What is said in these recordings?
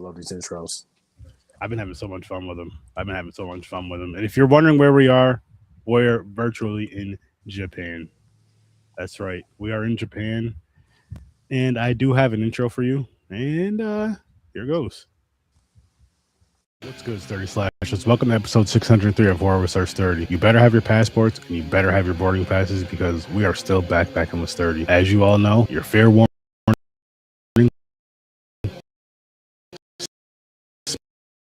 love these intros. I've been having so much fun with them. And if you're wondering where we are, we're virtually in Japan. That's right. We are in Japan. And I do have an intro for you. And here goes. What's good, 30 slashers? Welcome to episode 603 of Horror with Sir 30. You better have your passports and you better have your boarding passes because we are still backpacking with 30. As you all know, your fair warning.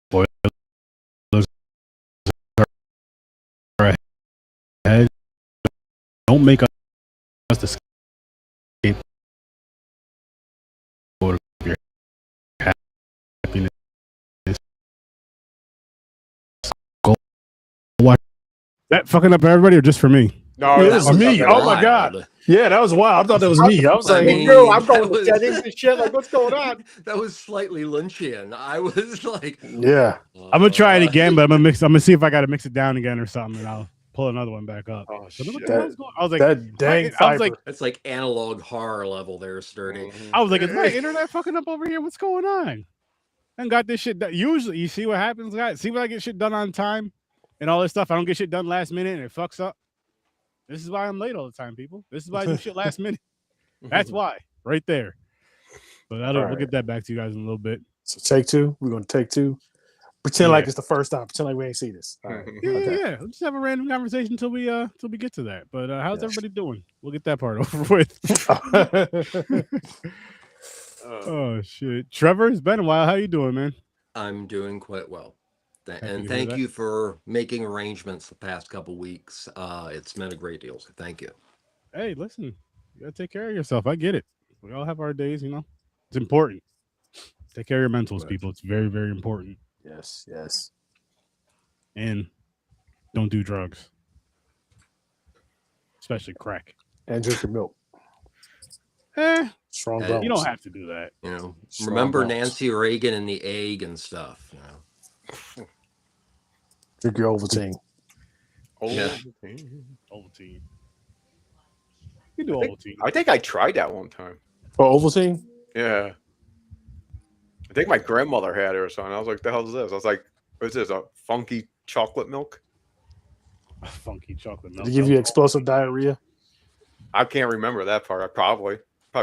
Spoilers are ahead. Don't make us the scapegoat of your happiness. Go watch. That fucking up for everybody or just for me? No, Yeah, that was me. Oh my god. Yeah, that was wild. I thought that was me. I was like, mean, I'm going that with was- settings and shit. Like, what's going on? That was slightly Lynchian. I was like, Yeah. I'm gonna try it again, but I'm gonna see if I gotta mix it down again or something, and I'll pull another one back up. Oh, So what shit. the hell's going- I was like, That dang I was fiber. like, That's like analog horror level there, Sturdy. is my internet fucking up over here? What's going on? And got this shit done. Usually, you see what happens, guys. See when I get shit done on time and all this stuff. I don't get shit done last minute and it fucks up. This is why I'm late all the time, people. This is why I do shit last minute. That's why, right there. But we'll get that back to you guys in a little bit. So take two. We're gonna take two. Pretend like it's the first time. Pretend like we ain't see this. All right. Yeah. We'll just have a random conversation until we get to that. But how's everybody doing? We'll get that part over with. Oh shit. Trevor, it's been a while. How you doing, man? I'm doing quite well. to And hear thank that. you for making arrangements the past couple weeks. It's meant a great deal. So thank you. Hey, listen, you gotta take care of yourself. I get it. We all have our days, It's important. Take care of your mentals, people. It's very, very important. Yes. And don't do drugs. Especially crack. And drink your milk. Strong Hey, bones. You don't have to do that. Strong Remember bones. Nancy Reagan and the egg and stuff. Drink your Ovaltine. Yeah. Ovaltine. You do Ovaltine. I think I tried that one time. Oh, Ovaltine? Yeah. I think my grandmother had it or something. I was like, the hell is this? I was like, what is this? A funky chocolate milk? Funky chocolate milk. Did it give you explosive diarrhea? I can't remember that part. I probably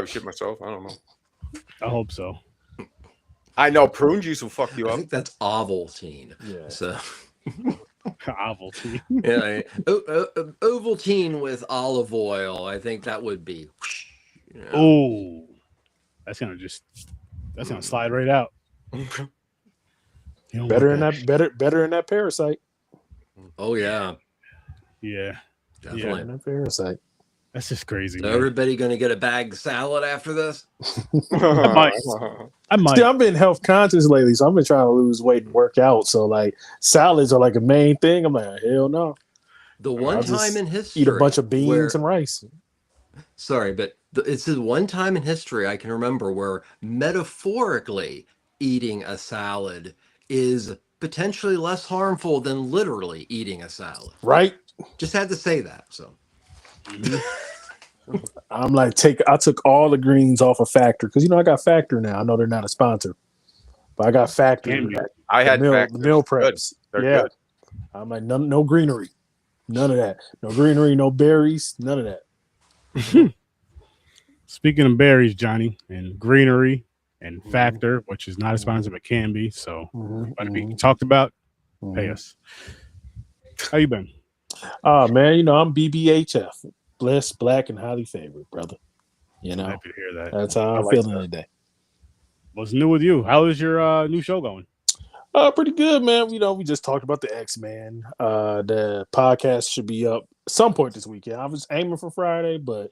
shit myself. I don't know. I hope so. I know prune juice will fuck you I up. think that's Ovaltine. Yeah. So Ovaltine. yeah, Ovaltine with olive oil. I think that would be. Oh, that's gonna slide right out. You don't Better in want that better in that parasite. Oh yeah, Yeah, definitely. Better in that parasite. that's just crazy. So man. everybody gonna get a bag salad after this? I might. See, I've been health conscious lately, so I've been trying to lose weight and work out. So like salads are like a main thing. I'm like, hell no. The one I'll just time in history, Eat a bunch of beans where- and rice. Sorry, but it's the one time in history I can remember where metaphorically eating a salad is potentially less harmful than literally eating a salad. Right? Just had to say that. So I'm like, I took all the greens off of Factor because I got Factor now. I know they're not a sponsor, but I got Factor. Can be. I had the Factor. meal Good. preps. They're Yeah. good. I'm like, no greenery. None of that. No greenery, no berries, none of that. Speaking of berries, Johnny, and greenery and Factor, which is not a sponsor but can be. So, want to be talked about? Pay us. How you been? Oh man, I'm BBHF. Blessed, black, and highly favored, brother. I'm happy to hear that. That's how I'm like feeling that. today. What's new with you? How is your new show going? Pretty good, man. We just talked about the X-Men. The podcast should be up some point this weekend. I was aiming for Friday, but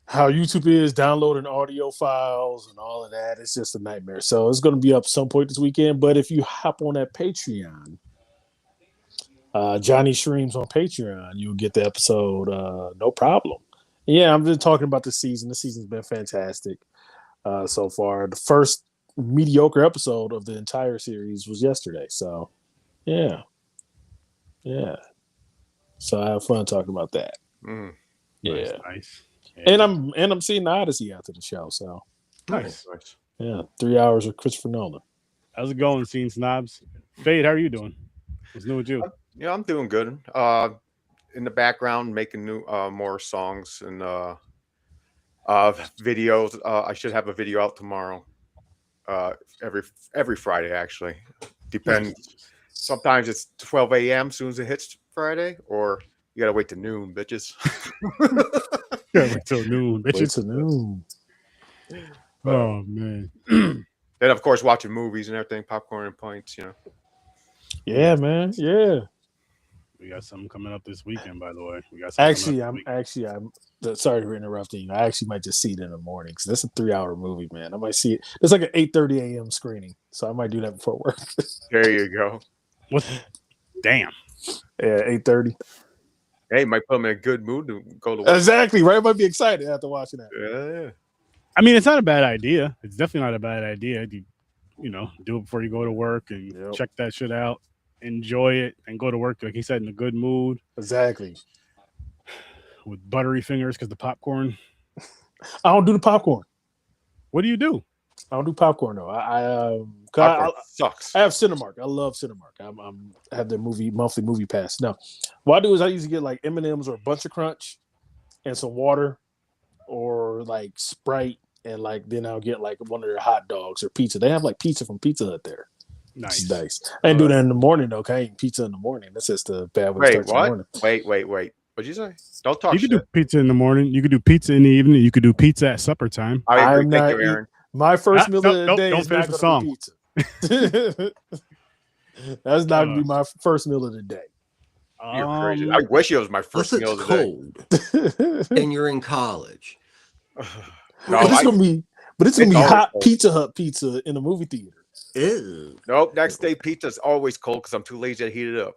how YouTube is downloading audio files and all of that, it's just a nightmare. So it's going to be up some point this weekend. But if you hop on that Patreon, Johnny Streams on Patreon, you'll get the episode no problem. Yeah, I'm just talking about the season. The season's been fantastic so far. The first mediocre episode of the entire series was yesterday. So, yeah. So I have fun talking about that. Mm. Yeah, Nice. and I'm seeing the Odyssey after the show. So Nice. Nice. yeah, 3 hours with Christopher Nolan. How's it going, Scene Snobs? Fade, how are you doing? What's new with you? Yeah, I'm doing good. In the background, making new more songs and videos. I should have a video out tomorrow. Every Friday actually. Depends. Sometimes it's 12 a.m. as soon as it hits Friday, or you gotta wait till noon, bitches. Yeah, wait till noon, bitches. Wait till noon. Oh man. Then of course watching movies and everything, popcorn and pints. Yeah, man. Yeah. We got something coming up this weekend, by the way. We got I'm sorry for interrupting you. I actually might just see it in the morning because that's a 3-hour movie, man. I might see it. It's like an 8:30 a.m. screening, so I might do that before work. There you go. What? Damn. Yeah, 8:30. Hey, might put them in a good mood to go to work. Exactly. Right. I might be excited after watching that. Yeah. I mean, it's not a bad idea. It's definitely not a bad idea. You know, do it before you go to work and check that shit out. Enjoy it and go to work, like he said, in a good mood. Exactly. With buttery fingers because the popcorn. I don't do the popcorn. What do you do? I don't do popcorn though. Popcorn sucks. I have Cinemark. I love Cinemark. I have their monthly movie pass. No, what I do is I usually get like M&Ms or a bunch of crunch and some water or like Sprite, and like then I'll get like one of their hot dogs or pizza. They have like pizza from Pizza Hut there. Nice. I ain't do that in the morning though. I ain't pizza in the morning. That's just a bad way to start the morning. Wait. What'd you say? Don't talk. You could do pizza in the morning. You could do pizza in the evening. You could do pizza at supper time. I agree. Thank you, Aaron. My first meal of the day don't is finish not the song. Pizza. That's not gonna be my first meal of the day. You're crazy. I wish it was my first meal of the day. And you're in college. It's gonna be hot cold. Pizza Hut pizza in the movie theater. Ew. Nope. Next day pizza is always cold because I'm too lazy to heat it up.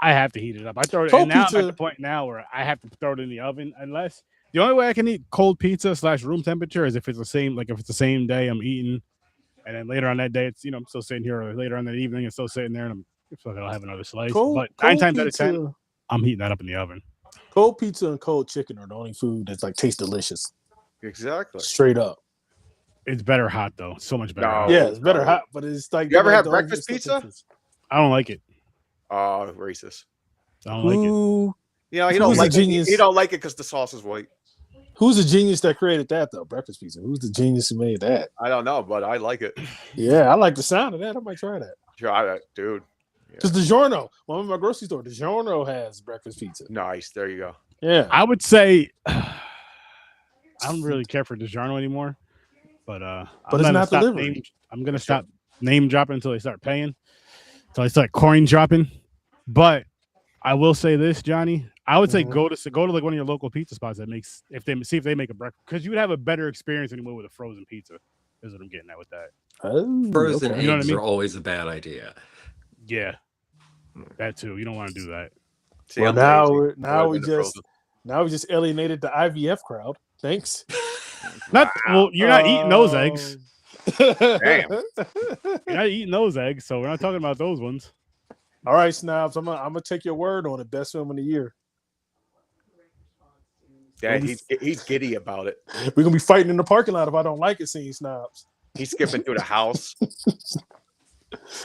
I have to heat it up. I throw it, and now I'm at the point now where I have to throw it in the oven. Unless the only way I can eat cold pizza / room temperature is if it's the same. Like if it's the same day I'm eating, and then later on that day it's I'm still sitting here, or later on that evening it's still sitting there, and I'll have another slice. But 9 times out of 10, I'm heating that up in the oven. Cold pizza and cold chicken are the only food that's like tastes delicious. Exactly. Straight up. It's better hot though. So much better. No, yeah, it's better hot, but it's like you ever have breakfast pizza? I don't like it. Oh, racist. I don't like it. Yeah, he don't like it. He don't like it because the sauce is white. Who's the genius that created that though? Breakfast pizza. Who's the genius who made that? I don't know, but I like it. Yeah, I like the sound of that. I might try that. Try that, dude. Because DiGiorno, one of my grocery store, DiGiorno has breakfast pizza. Nice. There you go. Yeah. I would say I don't really care for DiGiorno anymore. But it's not delivery. I'm gonna stop name dropping until they start paying. Until I start coin dropping. But I will say this, Johnny. I would say go to like one of your local pizza spots that makes if they make a breakfast, because you would have a better experience than you would with a frozen pizza. Is what I'm getting at with that. Frozen eggs are always a bad idea. Yeah, that too. You don't want to do that. See, well, now we just alienated the IVF crowd. Thanks. You're not eating those eggs. Damn. You're not eating those eggs, so we're not talking about those ones. All right, Snobs. I'm gonna take your word on it. Best film of the year. Yeah, he's giddy about it. We're gonna be fighting in the parking lot if I don't like it, Scene Snobs. He's skipping through the house.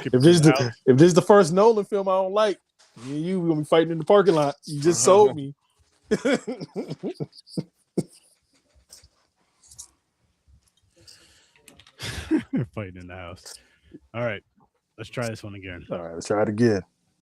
If this is the first Nolan film I don't like, me and you, we're gonna be fighting in the parking lot. You just sold me. Fighting in the house. All right, let's try this one again. All right, let's try it again.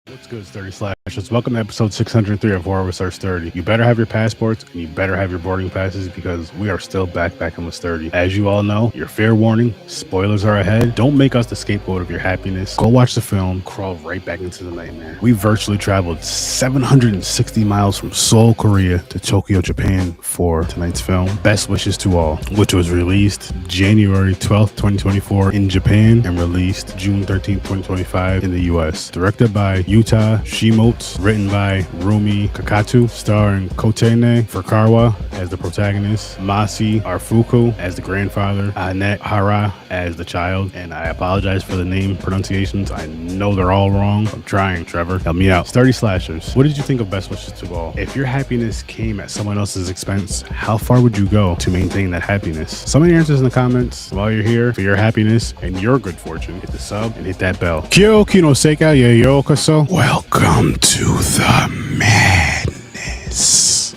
What's good, 30 slashers? Welcome to episode 603 of Horror with Sir 30. You better have your passports and you better have your boarding passes because we are still backpacking with 30. As you all know, your fair warning, spoilers are ahead. Don't make us the scapegoat of your happiness. Go watch the film, crawl right back into the nightmare. We virtually traveled 760 miles from Seoul, Korea to Tokyo, Japan for tonight's film. Best wishes to all, which was released January 12th, 2024 in Japan and released June 13th, 2025 in the US. Directed by Yuta Shimote Out, written by Rumi Kakatu, starring Kotene Fukawa as the protagonist, Masi Arfuku as the grandfather, Annette Hara as the child, and I apologize for the name pronunciations. I know they're all wrong. I'm trying, Trevor. Help me out. Sturdy Slashers. What did you think of Best Wishes to All? If your happiness came at someone else's expense, how far would you go to maintain that happiness? So many answers in the comments. While you're here, for your happiness and your good fortune, hit the sub and hit that bell. Kyo Kino Seika Yokoso. Welcome to the madness.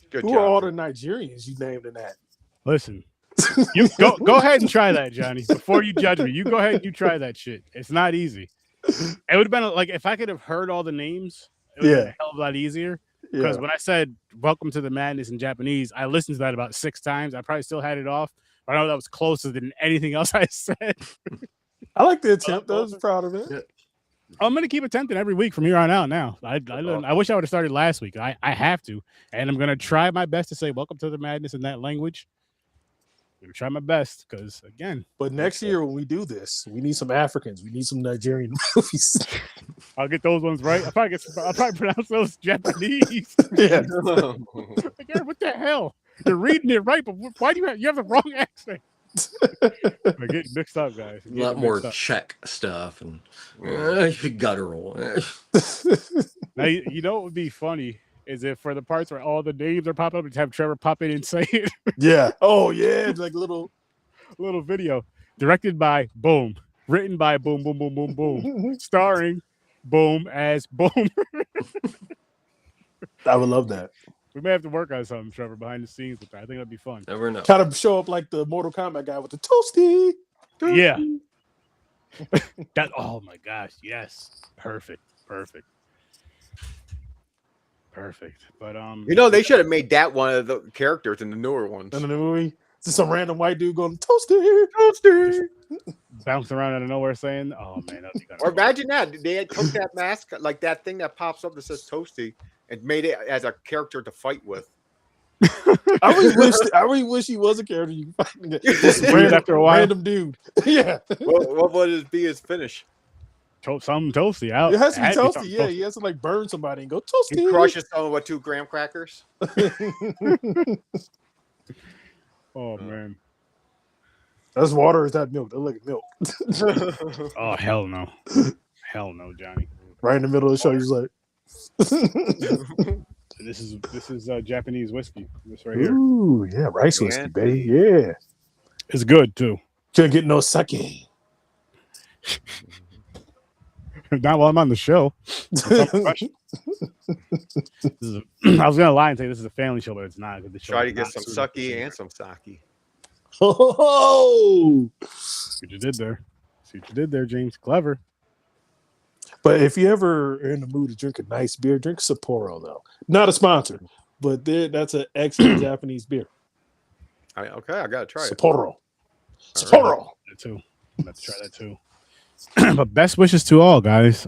Good Who job. are all the Nigerians you named in that? Listen, you go ahead and try that, Johnny. Before you judge me, you go ahead and you try that shit. It's not easy. It would have been like if I could have heard all the names, it would have been a hell of a lot easier. Because when I said "Welcome to the Madness" in Japanese, I listened to that about 6 times. I probably still had it off, but I know that was closer than anything else I said. I like the attempt. I was proud of it. Yeah. I'm gonna keep attempting every week from here on out. Now, I wish I would have started last week. I have to, and I'm gonna try my best to say "Welcome to the Madness" in that language. I'm gonna try my best because again. But next year when we do this, we need some Africans. We need some Nigerian movies. I'll get those ones right. I'll probably pronounce those Japanese. Yeah. Like, yeah, what the hell? You're reading it right, but why do you have the wrong accent? I get mixed up, guys. A lot more Czech stuff and guttural. Now, you know what would be funny is if for the parts where all the names are popping up, just have Trevor pop in and say it. Yeah. Oh yeah, it's like little video. Directed by Boom. Written by Boom Boom Boom Boom Boom. Starring Boom as Boom. I would love that. We may have to work on something, Trevor, behind the scenes with that. I think that'd be fun. Never know. Kind of show up like the Mortal Kombat guy with the toasty. Yeah. Oh my gosh, yes. Perfect. But You know, they should have made that one of the characters in the newer ones. In the movie, just some random white dude going toasty. bouncing around out of nowhere saying, "Oh man, that'd be kind of." Or imagine that they had took that mask, like that thing that pops up that says Toasty, and made it as a character to fight with. I really wish he was a character you could fight. Just after a while. Random dude. Yeah. What would it be his finish? Something toasty out. It has to be Had toasty. something Yeah, he has to like burn somebody and go toasty. He crushes someone with 2 graham crackers. Oh man. That's water. Or is that milk? That look like milk. Oh hell no. Hell no, Johnny. Right in the middle of the show, he's like. This is Japanese whiskey. This right here. Ooh, yeah, rice whiskey, baby. Yeah. It's good too. Can't get no sake. Not while I'm on the show. I was gonna lie and say this is a family show, but it's not. Try to get some sake and some sake. Oh, see what you did there. See what you did there, James. Clever. But if you ever are in the mood to drink a nice beer, drink Sapporo though. Not a sponsor, but that's an excellent Japanese beer. Okay, I gotta try it. Sapporo. Sapporo. That too. Let's try that too. But best wishes to all, guys.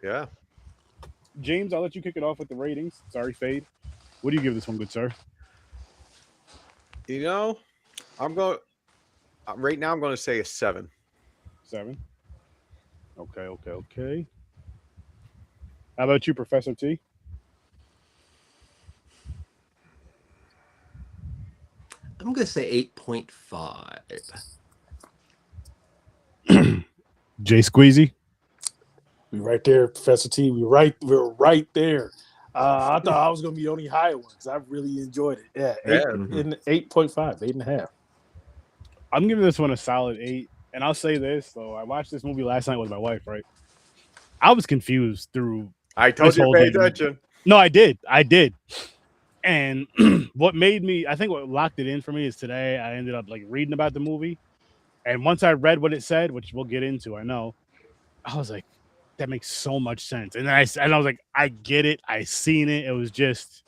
Yeah. James, I'll let you kick it off with the ratings. Sorry, Fade. What do you give this one, good sir? You know, I'm going right now. I'm going to say a 7. 7. Okay. How about you, Professor T? I'm going to say 8.5. Jay Squeezy? We right there, Professor T. We're right there. I thought I was going to be the only higher one because I really enjoyed it. Yeah, 8.5, 8.5. I'm giving this one a solid 8. And I'll say this, though. I watched this movie last night with my wife, right? I was confused through. I told you to pay attention. No, I did. And what locked it in for me is today I ended up like reading about the movie. And once I read what it said, which we'll get into, I know, I was like, that makes so much sense. And then I was like, I get it. I seen it. It was just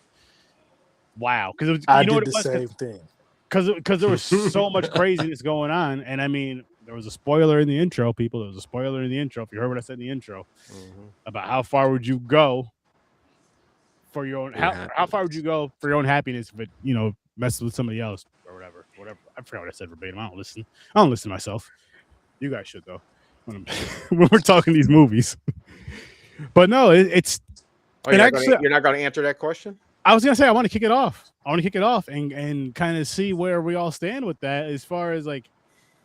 wow. Because I did the same thing. Because there was so much craziness going on. And I mean, there was a spoiler in the intro, people. There was a spoiler in the intro. If you heard what I said in the intro about how far would you go for your own, how far would you go for your own happiness, but mess with somebody else or whatever. I forgot what I said verbatim. I don't listen to myself. You guys should though. When we're talking these movies. But no, it's. Oh, And you're not gonna answer that question? I was gonna say I want to kick it off. I want to kick it off and kind of see where we all stand with that as far as like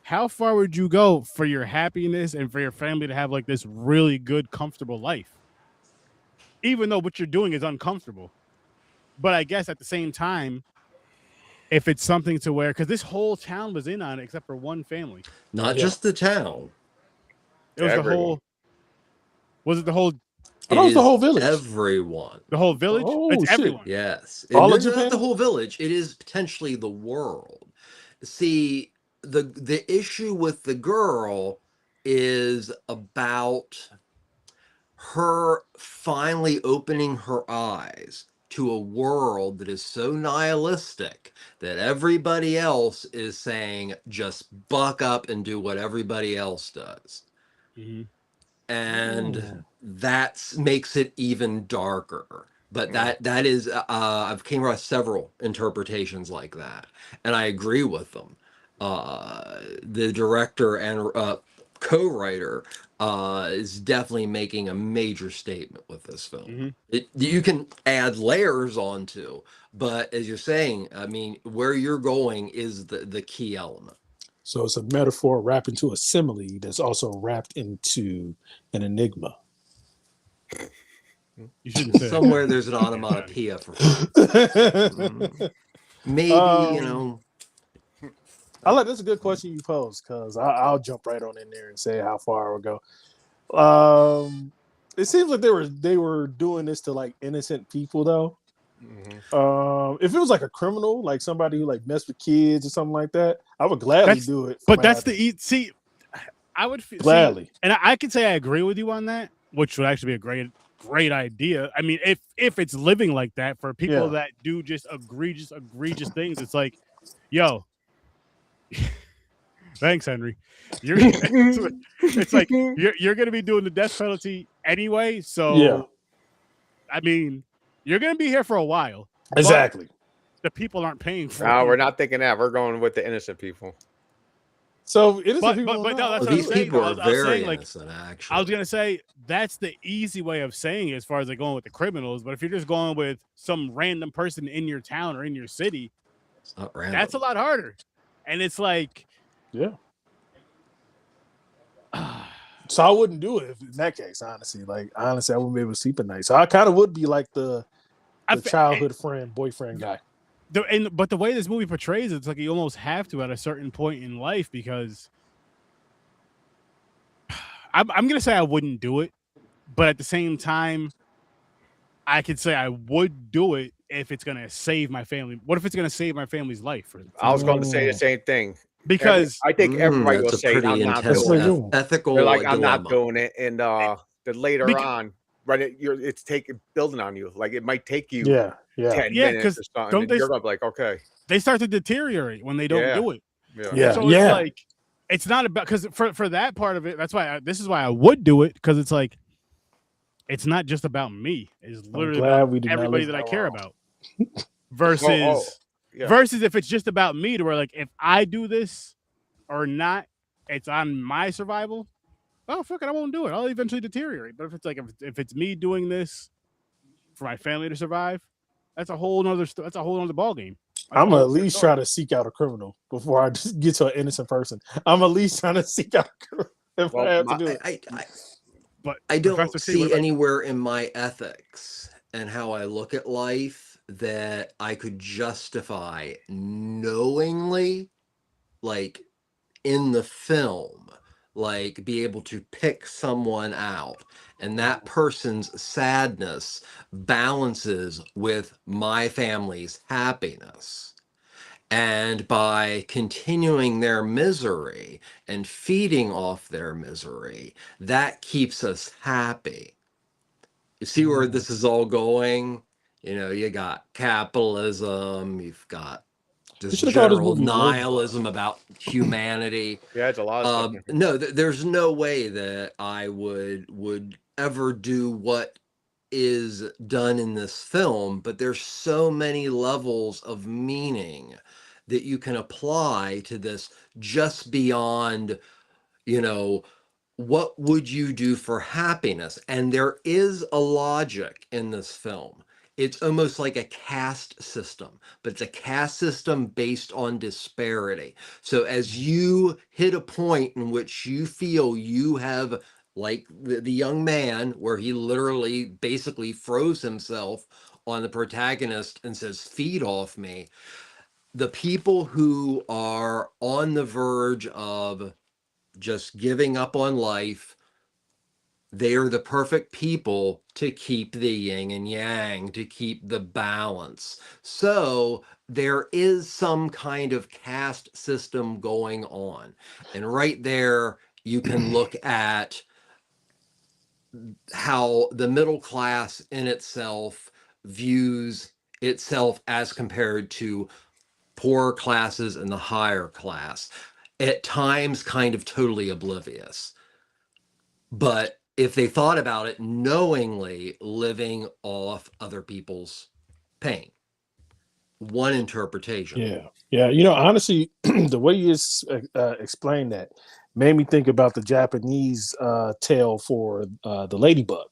how far would you go for your happiness and for your family to have like this really good, comfortable life? Even though what you're doing is uncomfortable. But I guess at the same time, if it's something to where, because this whole town was in on it except for one family. Not just the town. It was Everyone. the whole. Was it the whole? I thought it was the whole village. Everyone. The whole village? Oh, It's shit. everyone. Yes. All No, of Japan? not the whole village. It is potentially the world. See, the issue with the girl is about her finally opening her eyes to a world that is so nihilistic that everybody else is saying just buck up and do what everybody else does. Mhm. And that makes it even darker. But that is I've came across several interpretations like that, and I agree with them. The director and co-writer is definitely making a major statement with this film. You can add layers onto, but as you're saying, I mean, where you're going is the key element. So it's a metaphor wrapped into a simile that's also wrapped into an enigma. You shouldn't say Somewhere that. there's an onomatopoeia for friends. Maybe, you know. That's a good question you posed, because I'll jump right on in there and say how far I would go. It seems like they were doing this to like innocent people though. If it was like a criminal, like somebody who like messed with kids or something like that, I would gladly do it. But that's see, I would gladly, and I could say I agree with you on that, which would actually be a great idea. I mean, if it's living like that for people that do just egregious things, it's like, yo, thanks, Henry. It's like you're gonna be doing the death penalty anyway, so I mean, you're gonna be here for a while. Exactly. The people aren't paying for No, it. we're not thinking that. We're going with the innocent people. So innocent people, but no, that's what These I'm saying. people I are was very saying, like, innocent, actually. I was gonna say that's the easy way of saying it as far as like going with the criminals. But if you're just going with some random person in your town or in your city, it's not random. That's a lot harder. And it's like, so I wouldn't do it if, in that case. Honestly, I wouldn't be able to sleep at night. So I kind of would be like the childhood boyfriend guy. But the way this movie portrays it, it's like you almost have to at a certain point in life, because I'm gonna say I wouldn't do it, but at the same time, I could say I would do it if it's gonna save my family. What if it's gonna save my family's life? I was going to say the same thing, because I think everybody will that's a say pretty I'm not intense doing it. ethical. They're like, I'm dilemma. not doing it, and then later on, right? It's building on you. Like it might take you 10 minutes or something. And you're gonna be like, okay. They start to deteriorate when they don't do it. So it's like, it's not about, because for that part of it, that's why this is why I would do it, because it's like, it's not just about me. It's literally about everybody that I care about. Versus if it's just about me, to where like, if I do this or not, it's on my survival. Oh, fuck it, I won't do it. I'll eventually deteriorate. But if it's like, if it's me doing this for my family to survive, that's a whole nother ball game. I'm gonna at least try to seek out a criminal before I just get to an innocent person. I'm at least trying to seek out a criminal if I have to do it. But I don't see anywhere in my ethics and how I look at life that I could justify knowingly, like in the film, like be able to pick someone out, and that person's sadness balances with my family's happiness. And by continuing their misery and feeding off their misery, that keeps us happy. You see where this is all going? You know, you got capitalism, you've got just general nihilism about humanity. Yeah, it's a lot of stuff. No, there's no way that I would ever do what is done in this film, but there's so many levels of meaning that you can apply to this, just beyond, you know, what would you do for happiness? And there is a logic in this film. It's almost like a caste system, but it's a caste system based on disparity. So as you hit a point in which you feel you have, like the young man, where he literally basically throws himself on the protagonist and says, "Feed off me," the people who are on the verge of just giving up on life, they are the perfect people to keep the yin and yang, to keep the balance. So there is some kind of caste system going on. And right there, you can look at how the middle class in itself views itself as compared to poorer classes and the higher class, at times kind of totally oblivious. But if they thought about it, knowingly living off other people's pain. One interpretation. Yeah. You know, honestly, the way you explained that made me think about the Japanese tale for the ladybug,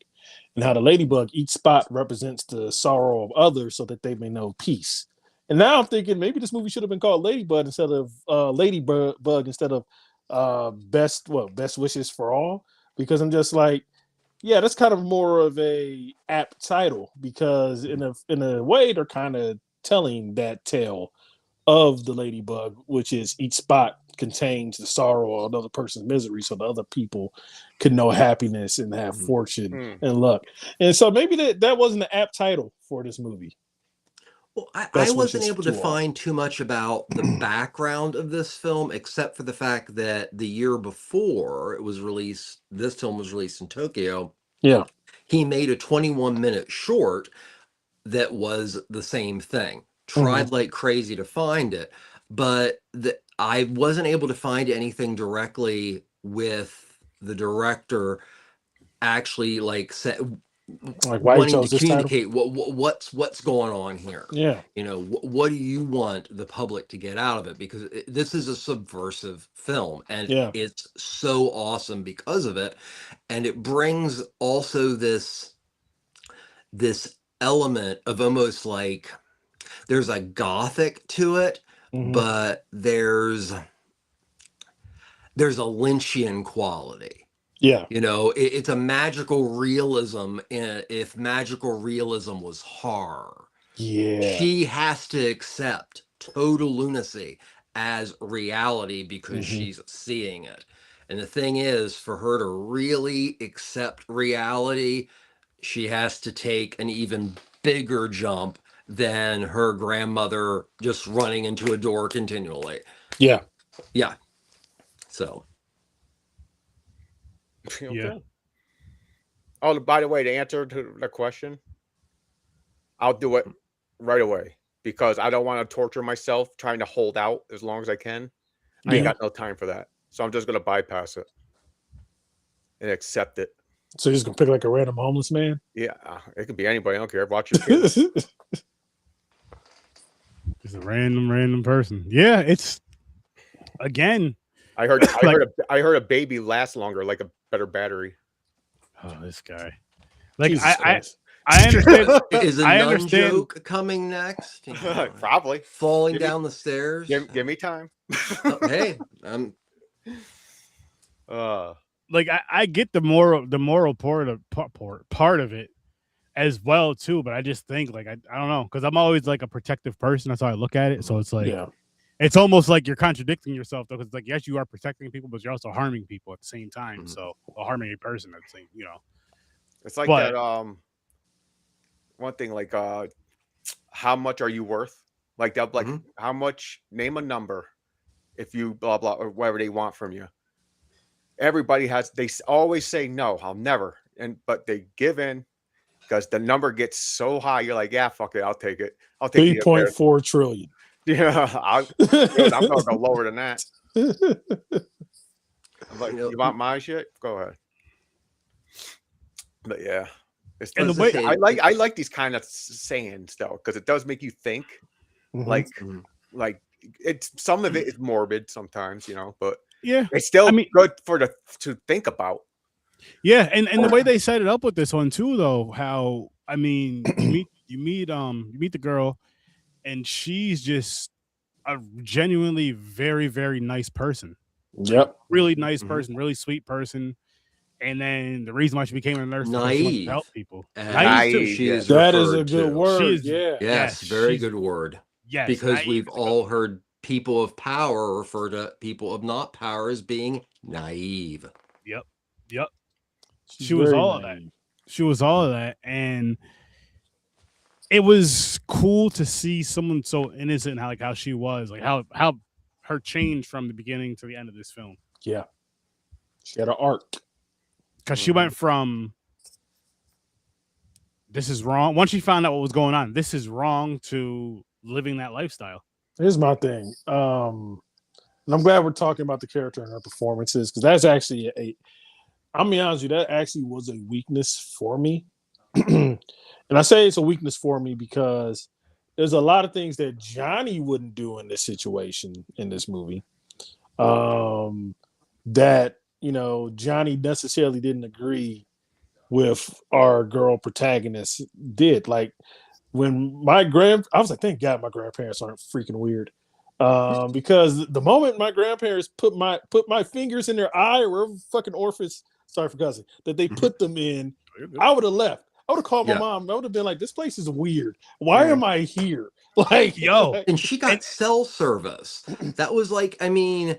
and how the ladybug, each spot represents the sorrow of others so that they may know peace. And now I'm thinking maybe this movie should have been called Ladybug instead of Ladybug instead of Best Wishes for All, because I'm just like, yeah, that's kind of more of a apt title, because in a way they're kind of telling that tale of the ladybug, which is each spot contains the sorrow of another person's misery, so the other people could know happiness and have fortune and luck. And so maybe that wasn't the apt title for this movie. Well, I wasn't able to find too much about the background of this film, except for the fact that the year before it was released, this film was released in Tokyo. Yeah. He made a 21-minute short that was the same thing. Tried like crazy to find it, but I wasn't able to find anything directly with the director actually like why wanting to communicate what's going on here. Yeah, you know, what do you want the public to get out of it? Because this is a subversive film, and it's so awesome because of it, and it brings also this element of almost like there's a gothic to it, but there's a Lynchian quality. Yeah. You know, it's a magical realism. If magical realism was horror, she has to accept total lunacy as reality because she's seeing it. And the thing is, for her to really accept reality, she has to take an even bigger jump than her grandmother just running into a door continually. Yeah. So. Okay. Yeah. Oh, by the way, to answer to the question, I'll do it right away because I don't want to torture myself trying to hold out as long as I can. I ain't got no time for that. So I'm just going to bypass it and accept it. So you're just going to pick like a random homeless man? Yeah. It could be anybody. I don't care. Watch your kids. Just a random person. Yeah. It's, again, I heard a baby lasts longer, like a better battery. Oh, this guy! Like I understand. Is a nun joke coming next? You know, probably falling down the stairs. Give me time. Hey, like I get the moral part of it as well too, but I just think like I don't know, because I'm always like a protective person. That's how I look at it. So it's like it's almost like you're contradicting yourself, though, because it's like, yes, you are protecting people, but you're also harming people at the same time. So harming a person at the same, you know. It's like that one thing, like how much are you worth? Like that, like how much, name a number if you blah blah or whatever they want from you. Everybody they always say no, I'll never. But they give in because the number gets so high, you're like, yeah, fuck it, I'll take it. I'll take 3.4 trillion. Yeah, I'm gonna go lower than that. Like, you want my shit? Go ahead. But yeah, and the way I like these kind of sayings though, because it does make you think. Like it's some of it is morbid sometimes, you know, but Yeah, it's still I mean, good to think about. Yeah, and the way they set it up with this one too, though, how I mean, you meet the girl, and she's just a genuinely very, very nice person. Yep. Really nice person, really sweet person. And then the reason why she became a nurse is because she wanted to help people. Naive too. She is that is a referred good to. word. She is, Yeah. Yes, very good word. Yes, because naive we've is a good all word. heard people of power refer to people of not power as being naive. Yep. She's She was very all of naive. that. She was all of that, and it was cool to see someone so innocent, how she was, like how her change from the beginning to the end of this film. Yeah. She had an arc. Because she went from this is wrong. Once she found out what was going on, this is wrong, to living that lifestyle. Here's my thing. And I'm glad we're talking about the character and her performances, because that's actually I'm be honest with you, that actually was a weakness for me. And I say it's a weakness for me because there's a lot of things that Johnny wouldn't do in this situation in this movie. That, Johnny necessarily didn't agree with our girl protagonist did. Like when I was like, thank God my grandparents aren't freaking weird. Because the moment my grandparents put my fingers in their eye, or wherever fucking orifice, sorry for cussing, that they put them in, I would have left. I would have called my mom. I would have been like, this place is weird. Why am I here? Like, yo. And she got cell service. That was like, I mean,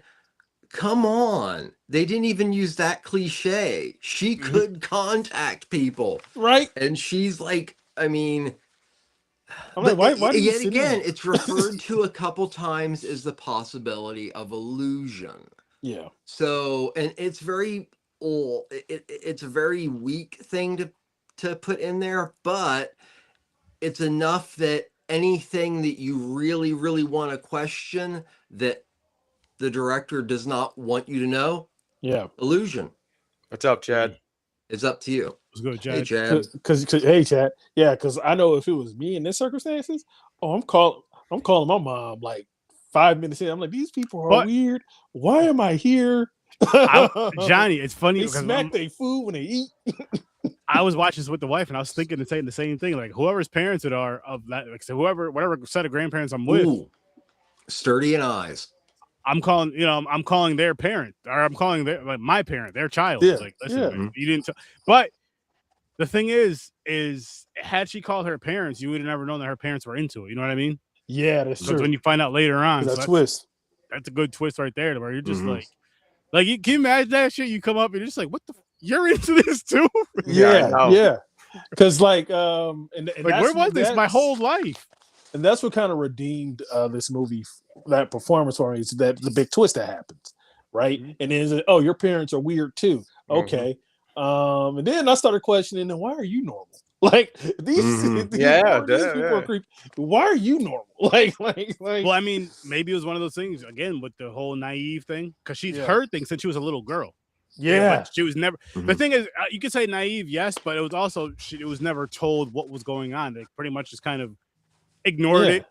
come on. They didn't even use that cliche. She could contact people. Right. And she's like, I mean, I'm like, why yet again, it's referred to a couple times as the possibility of illusion. Yeah. So, and it's very old. It's a very weak thing to put in there, but it's enough that anything that you really, really want to question that the director does not want you to know. Yeah. Illusion. What's up, Chad? It's up to you. It's good, Chad. Hey, Chad. Hey, Chad. Yeah, because I know if it was me in this circumstances, I'm calling my mom like 5 minutes in. I'm like, these people are weird. Why am I here? Johnny, it's funny they because smack their food when they eat. I was watching this with the wife, and I was thinking and saying the same thing. Like, whoever's parents it are of that, like, so whatever set of grandparents I'm with, sturdy in eyes. I'm calling their parent, or I'm calling my parent, their child. Yeah, Like, listen, you didn't. But the thing is had she called her parents, you would have never known that her parents were into it. You know what I mean? Yeah, that's true. When you find out later on, that twist. That's a good twist right there, where you're just like you can you imagine that shit? You come up and you're just like, what the? You're into this too? Yeah. Because and where was this my whole life? And that's what kind of redeemed this movie, that performance for me, is that the big twist that happens, right? And then your parents are weird too. Okay. And then I started questioning, then why are you normal? Like these people are creepy. Why are you normal? Like. Well, I mean, maybe it was one of those things again with the whole naive thing, because she's heard things since she was a little girl. Yeah, but she was never. The thing is, you could say naive, yes, but it was also it was never told what was going on. They pretty much just kind of ignored it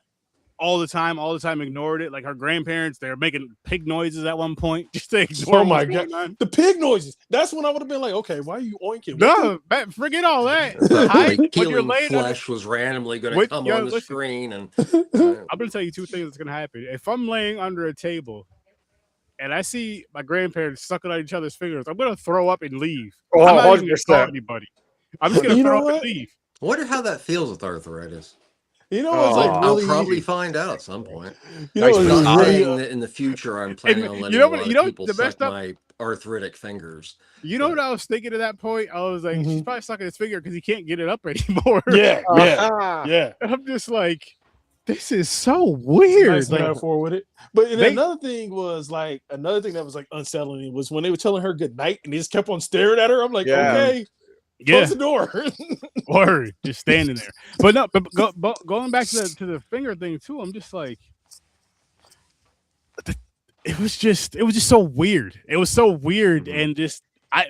all the time. Ignored it. Like her grandparents, they were making pig noises at one point just to ignore. Oh my god, the pig noises! That's when I would have been like, okay, why are you oinking? No, forget all that. Killing flesh was randomly going to come on the screen, and I'm going to tell you two things that's going to happen. If I'm laying under a table and I see my grandparents sucking on each other's fingers, I'm going to throw up and leave. Oh, I'm not even going to call anybody. I'm just going to throw up and leave. I wonder how that feels with arthritis. It's like really, I'll probably find out at some point. I'm not saying that in the future I'm planning on letting people suck my arthritic fingers. You know what I was thinking at that point? I was like, she's probably sucking his finger because he can't get it up anymore. Yeah. And I'm just like, this is so weird. Nice metaphor with it. But another thing that was like unsettling was when they were telling her good night and they just kept on staring at her. I'm like, okay. Close the door. Word, just standing there. But no, but going back to the finger thing too, I'm just like, it was just so weird. It was so weird, and just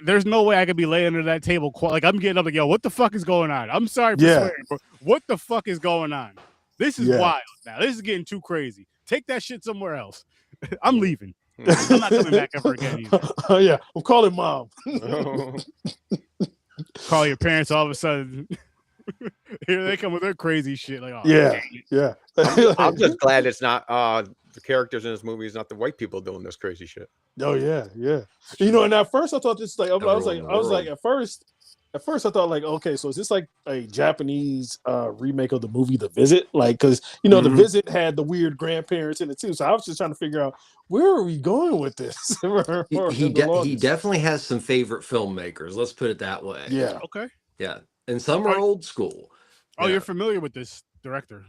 there's no way I could be laying under that table. Like I'm getting up like, yo, what the fuck is going on? I'm sorry for swearing, but what the fuck is going on? This is wild. Now this is getting too crazy. Take that shit somewhere else. I'm leaving. I'm not coming back ever again either. Oh yeah, I'm calling mom. Call your parents all of a sudden. Here they come with their crazy shit. Like, oh, Yeah, dang it. yeah. I'm just glad it's not the characters in this movie is not the white people doing this crazy shit. Oh yeah, yeah. You know, and at first I thought this like I was like at first I thought like, okay, so is this like a Japanese remake of the movie The Visit? Like, because you know, The Visit had the weird grandparents in it too. So I was just trying to figure out where are we going with this. He definitely has some favorite filmmakers. Let's put it that way. Yeah. Okay. Yeah, and some are old school. Oh, Yeah. you're familiar with this director,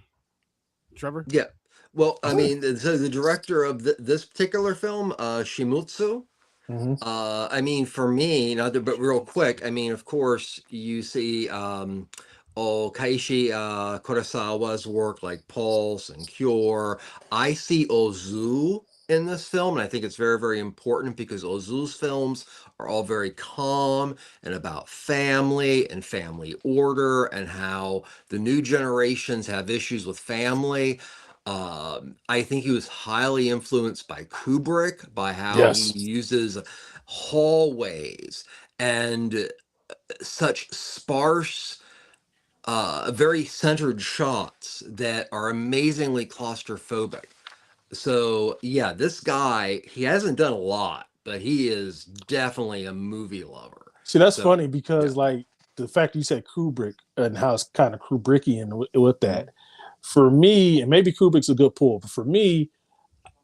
Trevor? Yeah. Well, I mean, so the director of this particular film, Shimutsu. I mean, for me, but real quick, I mean, of course, you see Kaishi Kurosawa's work like Pulse and Cure. I see Ozu in this film, and I think it's very, very important because Ozu's films are all very calm and about family and family order and how the new generations have issues with family. I think he was highly influenced by Kubrick, by how he uses hallways and such sparse, very centered shots that are amazingly claustrophobic. So yeah, this guy, he hasn't done a lot, but he is definitely a movie lover. See, that's funny because like the fact you said Kubrick and how it's kind of Kubrickian with that. For me, and maybe Kubrick's a good pull, but for me,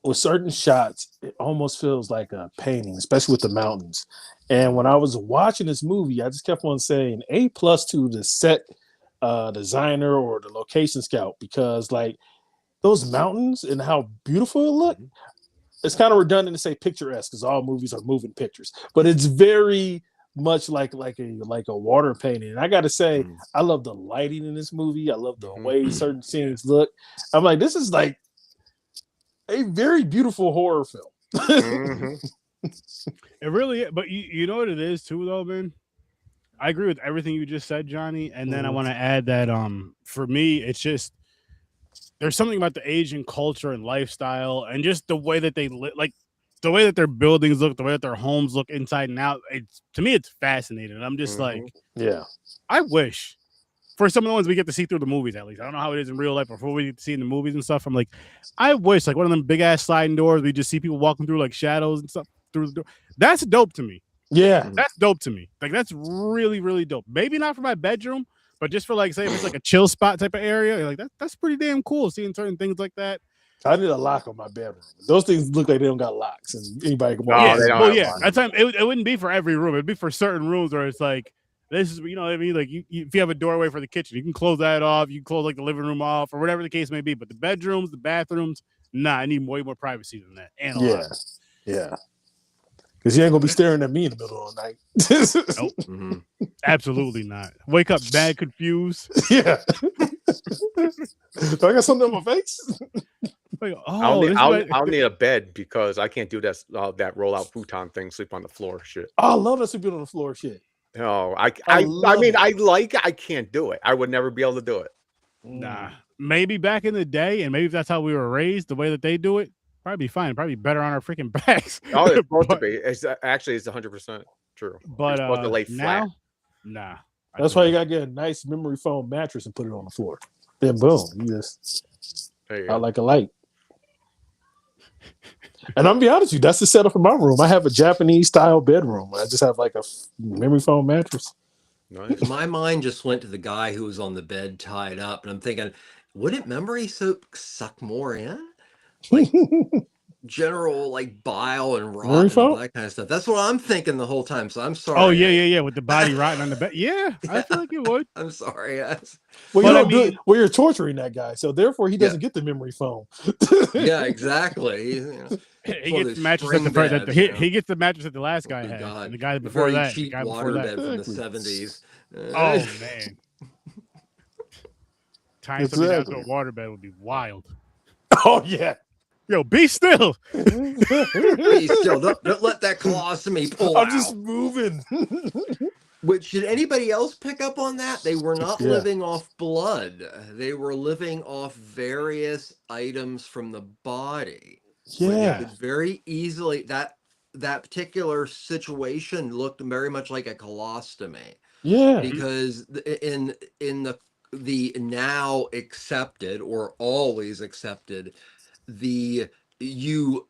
with certain shots, it almost feels like a painting, especially with the mountains. And when I was watching this movie, I just kept on saying A+ to the set designer or the location scout, because like those mountains and how beautiful it looked, it's kind of redundant to say picturesque because all movies are moving pictures, but it's very much like a water painting. And I got to say, I love the lighting in this movie. I love the way certain scenes look. I'm like, this is like a very beautiful horror film. It really is. But you know what it is too, though, man? I agree with everything you just said, Johnny. And then I want to add that for me, it's just there's something about the Asian culture and lifestyle and just the way that they live, like the way that their buildings look, the way that their homes look inside and out. To me, it's fascinating. I'm just like, I wish for some of the ones we get to see through the movies, at least. I don't know how it is in real life before we get to see in the movies and stuff. I'm like, I wish like one of them big ass sliding doors, we just see people walking through like shadows and stuff through the door. That's dope to me. Yeah. That's dope to me. Like, that's really, really dope. Maybe not for my bedroom, but just for like, say, if it's like a chill spot type of area, like that's pretty damn cool seeing certain things like that. I need a lock on my bedroom. Those things look like they don't got locks, and anybody can walk. That time it wouldn't be for every room. It'd be for certain rooms where it's like, this is, you know what I mean? Like, if you have a doorway for the kitchen, you can close that off. You can close like the living room off, or whatever the case may be. But the bedrooms, the bathrooms, I need way more privacy than that. And yeah. Because you ain't gonna be staring at me in the middle of the night. Nope. Absolutely not. Wake up mad confused. Yeah. Do I got something on my face? Like, I'll need a bed because I can't do that roll-out futon thing, sleep on the floor shit. Oh, I love that sleeping on the floor shit. No, I can't do it. I would never be able to do it. Nah. Maybe back in the day, and maybe if that's how we were raised, the way that they do it, probably be fine. Probably better on our freaking backs. Oh, it's supposed to be. It's 100% true. But you're supposed to lay flat. Nah. That's why you gotta get a nice memory foam mattress and put it on the floor. Then boom, you just out like a light. And I'm gonna be honest with you, that's the setup for my room. I have a Japanese style bedroom. I just have like a memory foam mattress. Nice. My mind just went to the guy who was on the bed tied up, and I'm thinking, wouldn't memory soap suck more in? Like general like bile and rot and all that kind of stuff. That's what I'm thinking the whole time. So I'm sorry. Oh yeah. With the body rotting on the bed. Yeah, I feel like it would. I'm sorry. Well, you're torturing that guy, so therefore he doesn't get the memory foam. Yeah, exactly. He gets the mattress at the he gets the mattress that the last guy had. And the guy before that, cheap water bed from the 70s. Oh man, tying somebody down to a water bed would be wild. Oh yeah. Yo, be still. Be still. Don't let that colostomy pull out. I'm just moving. Which, did anybody else pick up on that? They were not living off blood. They were living off various items from the body. Yeah. Could very easily that particular situation looked very much like a colostomy. Yeah. Because in the now accepted or always accepted, you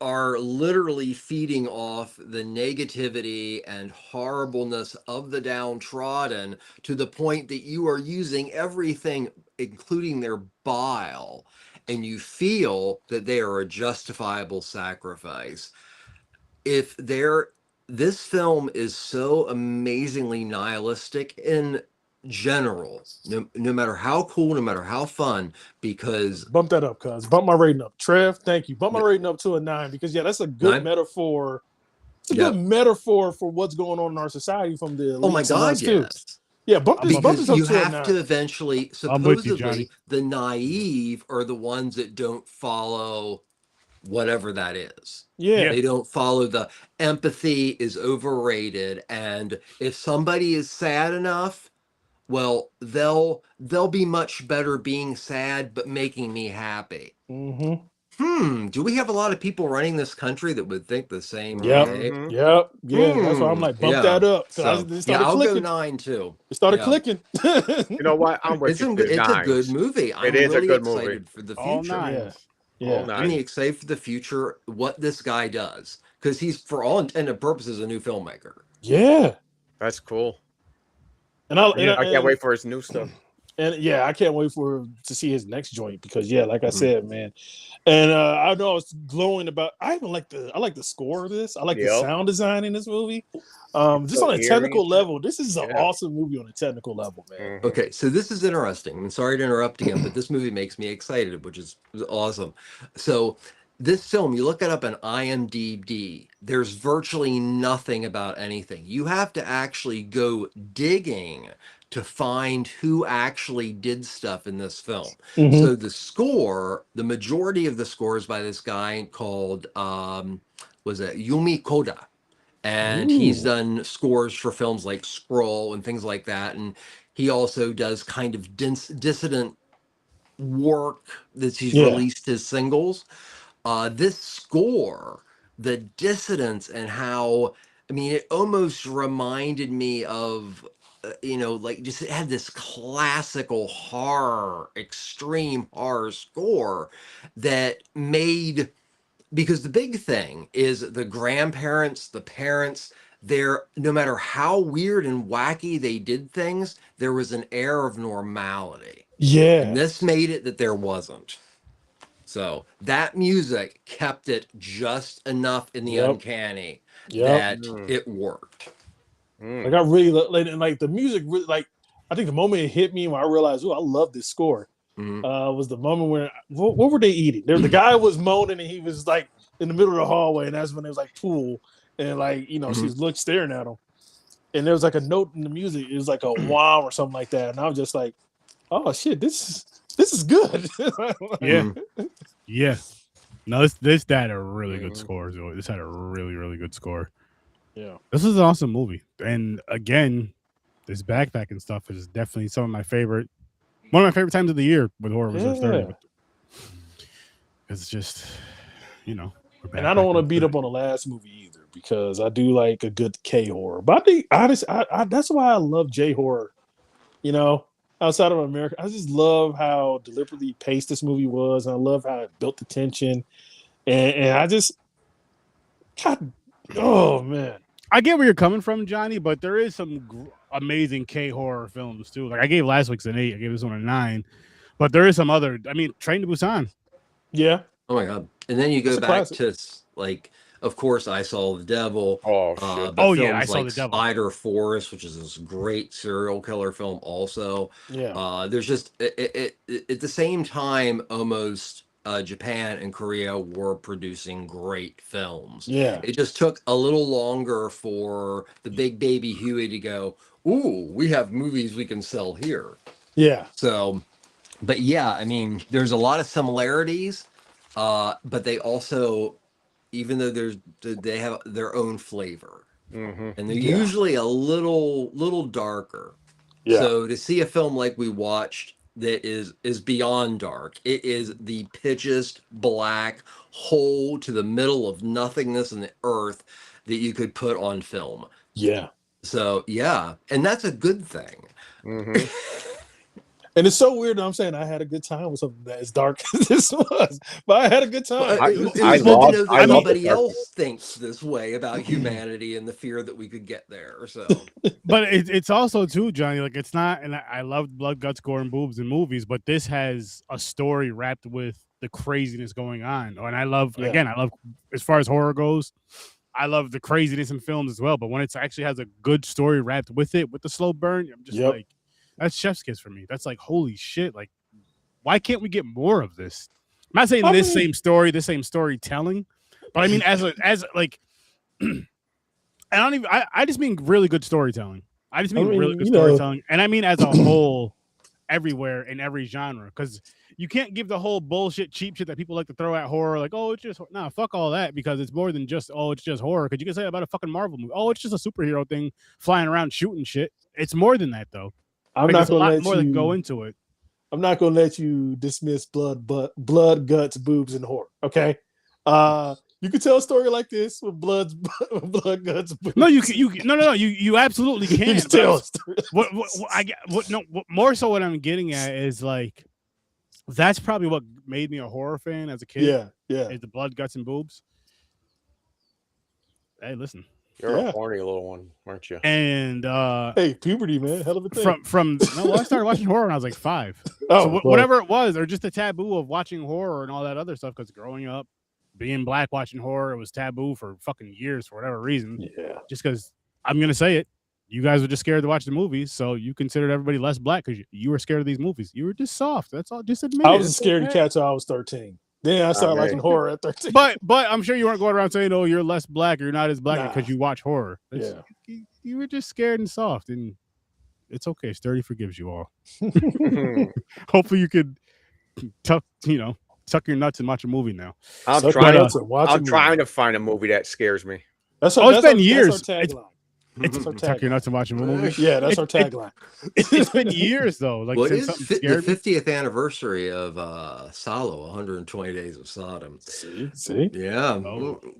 are literally feeding off the negativity and horribleness of the downtrodden to the point that you are using everything, including their bile, and you feel that they are a justifiable sacrifice. This film is so amazingly nihilistic in general, no matter how cool, no matter how fun, because Bump that up, cuz. Bump my rating up. Trev, thank you. Bump my rating up to a 9 because yeah, that's a good 9? metaphor. It's a Yep. good metaphor for what's going on in our society from the elites Oh my and God, us too. yes. Yeah, bump this Because up you to a have 9. to eventually, I'm with you, Johnny. supposedly, the naive are the ones that don't follow whatever that is. Yeah. They don't follow the empathy is overrated. And if somebody is sad enough, well, they'll be much better being sad, but making me happy. Mm-hmm. Do we have a lot of people running this country that would think the same Yep. way? Yep. Yeah. That's why I'm like, bump that up. So, It started I'll clicking. go 9 too. It started Yeah. clicking. You know what? I'm with you. It's a good movie. I'm It is a really good excited movie. for the All future. nines. Yeah. All I'm nine. excited for the future, what this guy does. Because he's, for all intended purposes, a new filmmaker. Yeah. That's cool. And I can't wait for his new stuff. And yeah, I can't wait to see his next joint because yeah, like I said, man. And I know I was glowing about. I like the score of this. I like the sound design in this movie. Just on a technical level, this is an awesome movie on a technical level, man. Okay, so this is interesting. I'm sorry to interrupt again, but this movie makes me excited, which is awesome. So this film, you look it up on IMDb, there's virtually nothing about anything. You have to actually go digging to find who actually did stuff in this film. So the score, the majority of the score is by this guy called, was it Yumi Koda? And he's done scores for films like Scroll and things like that. And he also does kind of dissident work that he's released his singles. This score, the dissonance and how, I mean, it almost reminded me of, like just it had this classical horror, extreme horror score that made, because the big thing is the grandparents, the parents, no matter how weird and wacky they did things, there was an air of normality. Yeah. And this made it that there wasn't. So that music kept it just enough in the uncanny that it worked. Like I really like the music. Really, like I think the moment it hit me when I realized, oh, I love this score. Was the moment when what were they eating? The guy was moaning and he was like in the middle of the hallway, and that's when it was like pool and like she's staring at him, and there was like a note in the music. It was like a wow or something like that, and I was just like, oh shit, this is good. Yeah. No, this had a really good score. This had a really, really good score. Yeah. This is an awesome movie. And again, this backpacking stuff is definitely some of my favorite. One of my favorite times of the year with Horror Reserve 30. It's just, and I don't want to beat up on the last movie either because I do like a good K horror. But I think that's why I love J horror. Outside of America, I just love how deliberately paced this movie was, and I love how it built the tension. And I just, God, oh man, I get where you're coming from, Johnny, but there is some amazing K horror films too. Like I gave last week's an 8, I gave this one a 9, but there is some other. I mean, Train to Busan. Yeah. Oh my God! And then you go back to like, of course, I Saw the Devil. Oh shit! I Saw the Devil. Spider Forest, which is this great serial killer film. Also, there's just at the same time, almost Japan and Korea were producing great films. Yeah, it just took a little longer for the big baby Huey to go, ooh, we have movies we can sell here. Yeah. So, but yeah, I mean, there's a lot of similarities, but they also, even though they have their own flavor, and they're usually a little darker. Yeah. So to see a film like we watched that is beyond dark. It is the pitchest black hole to the middle of nothingness in the earth that you could put on film. Yeah. So yeah, and that's a good thing. Mm-hmm. And it's so weird that I'm saying I had a good time with something that as dark as this was, but I had a good time. It was good to know that somebody else thinks this way about humanity and the fear that we could get there. So, but it's also too, Johnny. Like it's not, and I love blood, guts, gore, and boobs in movies, but this has a story wrapped with the craziness going on. And I love, again, I love as far as horror goes. I love the craziness in films as well. But when it actually has a good story wrapped with it, with the slow burn, I'm just like. That's chef's kiss for me. That's like, holy shit. Like, why can't we get more of this? I'm not saying this same storytelling, but I mean, I just mean really good storytelling. I just mean really good storytelling. And I mean, as a whole, everywhere in every genre, because you can't give the whole bullshit, cheap shit that people like to throw at horror. Like, oh, it's just, nah, fuck all that, because it's more than just, oh, it's just horror. Because you can say about a fucking Marvel movie, oh, it's just a superhero thing flying around shooting shit. It's more than that, though. I'm not going to let more you than go into it. I'm not going to let you dismiss blood, guts, boobs, and horror. Okay, you can tell a story like this with blood, guts, boobs. No, you absolutely can. You can tell a story. More so what I'm getting at is like that's probably what made me a horror fan as a kid. Yeah. Is the blood, guts, and boobs. Hey, listen. You're a horny little one, aren't you? And hey, puberty, man, hell of a thing. I started watching horror when I was like 5. Whatever it was, or just the taboo of watching horror and all that other stuff. Because growing up, being black, watching horror, it was taboo for fucking years for whatever reason. Yeah. Just because I'm gonna say it, you guys were just scared to watch the movies, so you considered everybody less black because you were scared of these movies. You were just soft. That's all. Just admit it. I was scared to catch till I was 13. Then I started liking horror at 13. But I'm sure you weren't going around saying, "Oh, you're less black, or you're not as black because you watch horror." You were just scared and soft, and it's okay. Sturdy forgives you all. Hopefully, you could tuck your nuts and watch a movie now. I'm trying to find a movie that scares me. It's been years. Tuck your nuts and watch a movie. Yeah, that's our tagline. It's been years though. Like since the 50th anniversary of Salo, 120 Days of Sodom. See? Yeah.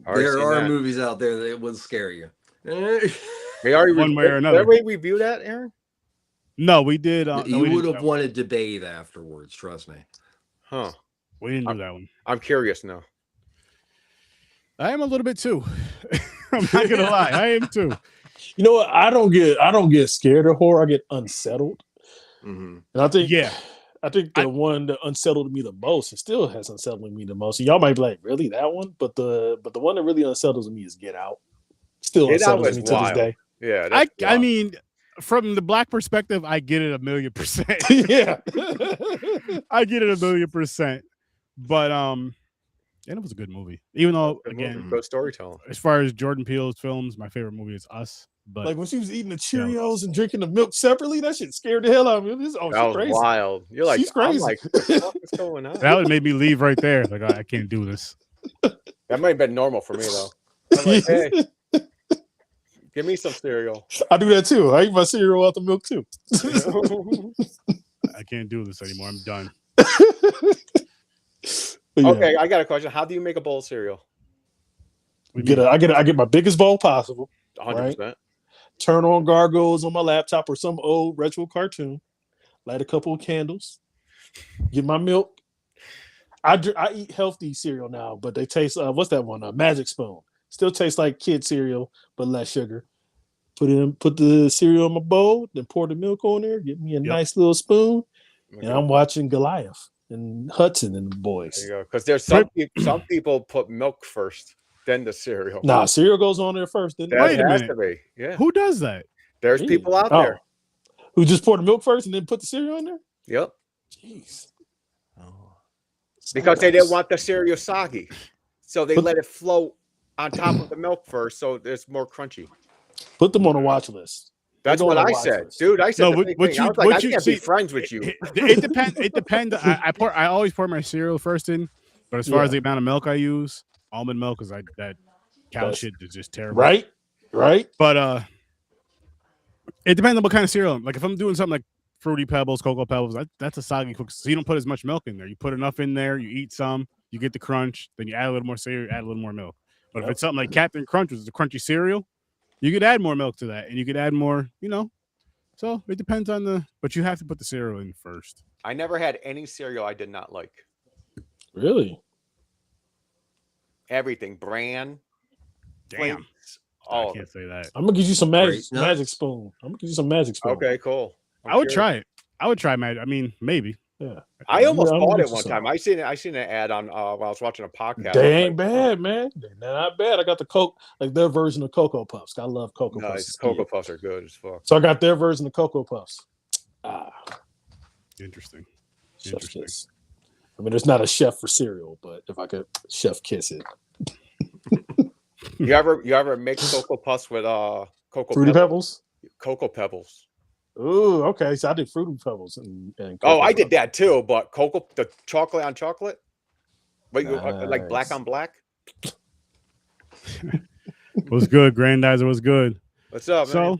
There are movies out there that would scare you. We already one way or another. Did we review that, Aaron? No, we did. You would have wanted to bathe afterwards, trust me. Huh. We didn't do that one. I'm curious now. I am a little bit too. I'm not gonna lie, I am too. You know what? I don't get scared of horror. I get unsettled. Mm-hmm. And I think the one that unsettled me the most, and still has unsettled me the most. And y'all might be like, really, that one? But the one that really unsettles me is Get Out. Still unsettles me to this day. Yeah. I mean, from the black perspective, I get it 1,000,000%. Yeah. I get it 1,000,000%. But and it was a good movie. Even though, again, good storytelling. As far as Jordan Peele's films, my favorite movie is Us. But like when she was eating the Cheerios and drinking the milk separately, that shit scared the hell out of me. That was crazy. Wild. You're like, she's crazy. I'm like, what the fuck is going on? That would make me leave right there. Like, I can't do this. That might have been normal for me though. I'm like, hey, give me some cereal. I do that too. I eat my cereal out the milk too. I can't do this anymore. I'm done. Okay, I got a question. How do you make a bowl of cereal? I get my biggest bowl possible. 100%. Right? Turn on Gargoyles on my laptop or some old retro cartoon. Light a couple of candles. Get my milk. I eat healthy cereal now, but they taste what's that one? Magic Spoon. Still tastes like kid cereal, but less sugar. Put the cereal in my bowl, then pour the milk on there. Get me a nice little spoon, and I'm watching Goliath and Hudson and the boys. There you go. Because there's some people put milk first, then the cereal. Nah, cereal goes on there first. Then wait a minute. To be. Yeah. Who does that? There's people out there who just pour the milk first and then put the cereal in there. Yep. Jeez. Because they didn't want the cereal soggy, so they let it float on top of the milk first, so it's more crunchy. Put them on a watch list. That's what I said, dude. I said, I can't be friends with you. It depends. It depends. I always pour my cereal first in, but as far as the amount of milk I use, almond milk, because that cow shit is just terrible. Right. But it depends on what kind of cereal. Like if I'm doing something like Fruity Pebbles, Cocoa Pebbles, that's a soggy cookie. So you don't put as much milk in there. You put enough in there, you eat some, you get the crunch, then you add a little more cereal, add a little more milk. But if it's something like Captain Crunch, which is a crunchy cereal, you could add more milk to that, and you could add more, So it depends on but you have to put the cereal in first. I never had any cereal I did not like. Really? Everything, bran. Damn. Flakes, I can't say that. I'm gonna give you some magic Nuts. spoon. I'm gonna give you some magic spoon. Okay, cool. I would try it. I would try magic. I mean, maybe. Yeah. I almost I'm bought gonna it get you one some. time. I seen an ad on while I was watching a podcast. They ain't bad, man. They're not bad. I got the Coke, like their version of Cocoa Puffs. I love Cocoa Puffs. Nice. Cocoa Puffs are good as fuck. So I got their version of Cocoa Puffs. Interesting. Chef's kiss. I mean, there's not a chef for cereal, but if I could chef kiss it. You ever mix Cocoa Puffs with Cocoa Fruity Pebbles? Cocoa Pebbles. Ooh, okay. So I did Fruity Pebbles and Cocoa I did that too, but the chocolate on chocolate. But like black on black. Was good, Grandizer was good. What's up, man? So,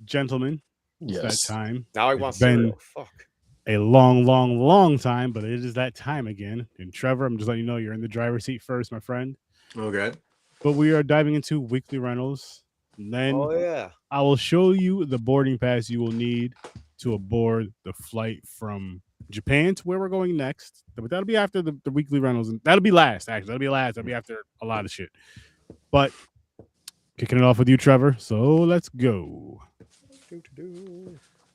gentlemen, yes, it's that time. Now I want cereal. Fuck. A long time, but it is that time again. And Trevor, I'm just letting you know you're in the driver's seat first, my friend. Okay. But we are diving into weekly rentals. And then I will show you the boarding pass you will need to aboard the flight from Japan to where we're going next. But that'll be after the weekly rentals. And that'll be last, actually. That'll be last. That'll be after a lot of shit. But kicking it off with you, Trevor. So let's go.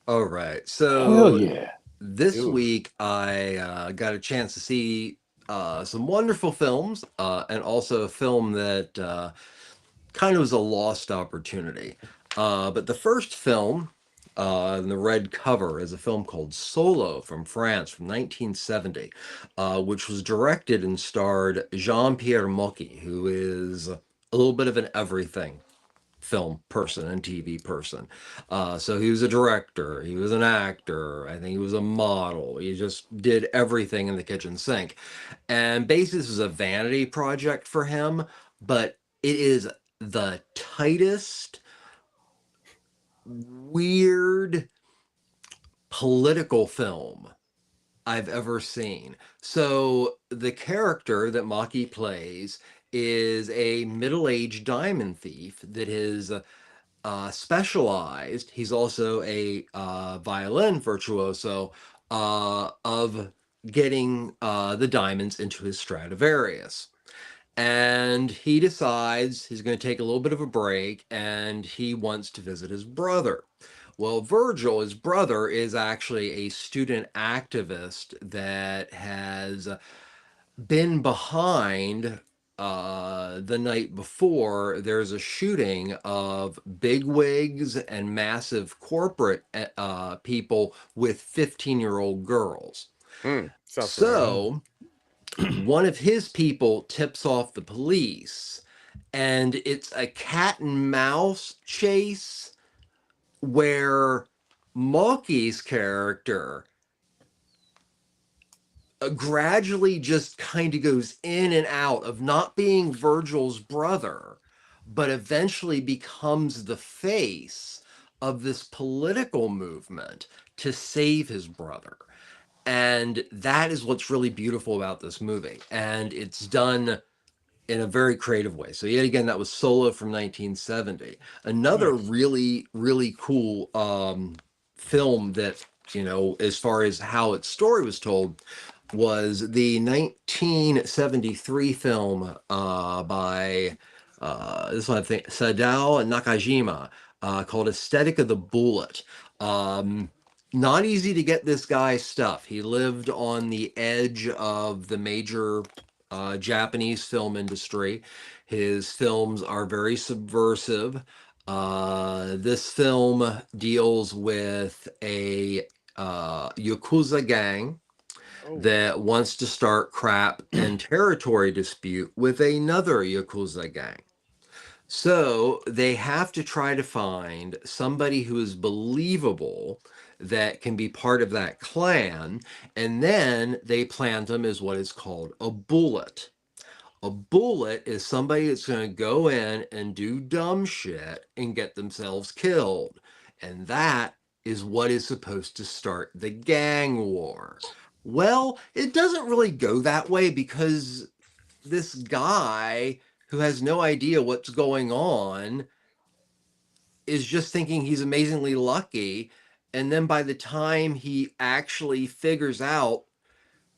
All right. So this Dude. week I got a chance to see some wonderful films and also a film that kind of was a lost opportunity. But the first film in the red cover is a film called Solo from France from 1970, which was directed and starred Jean-Pierre Mocky, who is a little bit of an everything film person and TV person. So he was a director, he was an actor, I think he was a model. He just did everything in the kitchen sink. And basically this was a vanity project for him, but it is the tightest, weird political film I've ever seen. So the character that Maki plays is a middle-aged diamond thief that is specialized. He's also a violin virtuoso of getting the diamonds into his Stradivarius. And he decides he's going to take a little bit of a break and he wants to visit his brother. Well, Virgil, his brother, is actually a student activist that has been behind the night before. There's a shooting of bigwigs and massive corporate people with 15-year-old girls. So one of his people tips off the police, and it's a cat and mouse chase where Maki's character gradually just kind of goes in and out of not being Virgil's brother, but eventually becomes the face of this political movement to save his brother. And that is what's really beautiful about this movie. And it's done in a very creative way. So yet again, that was Solo from 1970. Another really, really cool film that, as far as how its story was told, was the 1973 film by this one, I think, Sadao Nakajima, called Aesthetic of the Bullet. Not easy to get this guy's stuff. He lived on the edge of the major Japanese film industry. His films are very subversive. This film deals with a Yakuza gang that wants to start crap and territory dispute with another Yakuza gang. So they have to try to find somebody who is believable that can be part of that clan, and then they plant them as what is called a bullet. A bullet is somebody that's going to go in and do dumb shit and get themselves killed. And that is what is supposed to start the gang war. Well, it doesn't really go that way, because this guy who has no idea what's going on is just thinking he's amazingly lucky. And then by the time he actually figures out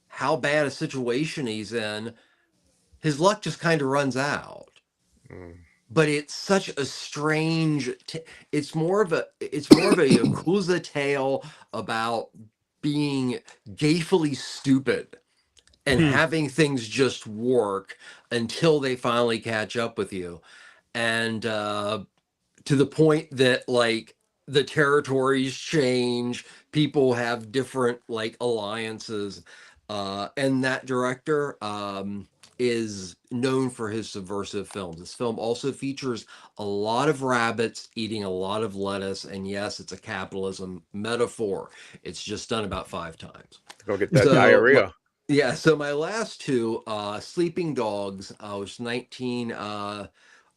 how bad a situation he's in, his luck just kind of runs out. But it's such a strange it's more of a Yakuza tale about being gayfully stupid and having things just work until they finally catch up with you. And to the point that, like, the territories change, people have different, like, alliances. And that director is known for his subversive films. This film also features a lot of rabbits eating a lot of lettuce. And yes, it's a capitalism metaphor. It's just done about 5 times. Go get that diarrhea. Yeah, so my last two, Sleeping Dogs, was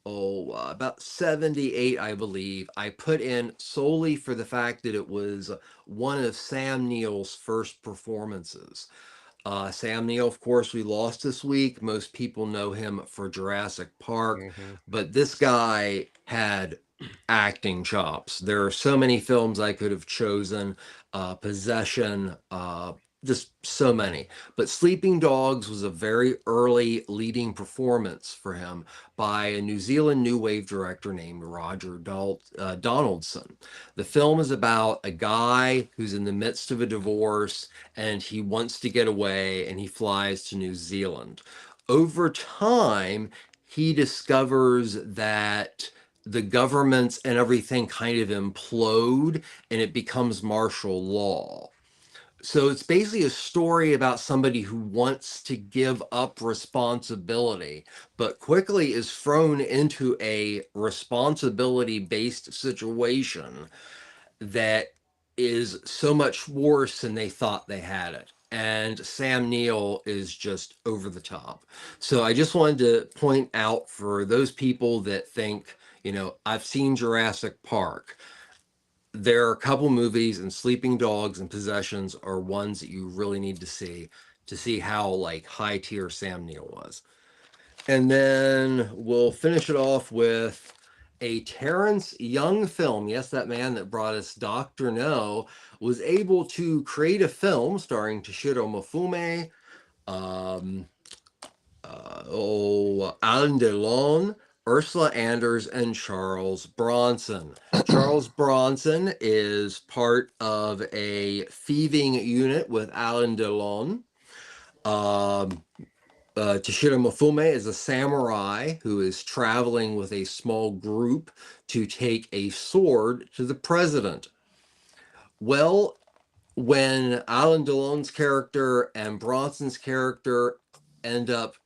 about 78, I believe. I put in solely for the fact that it was one of Sam Neill's first performances. Sam Neill, of course, we lost this week. Most people know him for Jurassic Park, but this guy had acting chops. There are so many films I could have chosen. Possession, just so many. But Sleeping Dogs was a very early leading performance for him by a New Zealand new wave director named Roger Donaldson. The film is about a guy who's in the midst of a divorce and he wants to get away, and he flies to New Zealand. Over time, he discovers that the governments and everything kind of implode and it becomes martial law. So it's basically a story about somebody who wants to give up responsibility, but quickly is thrown into a responsibility-based situation that is so much worse than they thought they had it. And Sam Neill is just over the top. So I just wanted to point out, for those people that think, I've seen Jurassic Park, there are a couple movies, and Sleeping Dogs and Possessions are ones that you really need to see how, like, high tier Sam Neill was. And then we'll finish it off with a Terrence Young film. Yes, that man that brought us Dr. No was able to create a film starring Toshiro Mifune, Alain Delon, Ursula Anders, and Charles Bronson. Charles Bronson is part of a thieving unit with Alain Delon. Toshiro Mifune is a samurai who is traveling with a small group to take a sword to the president. Well, when Alain Delon's character and Bronson's character end up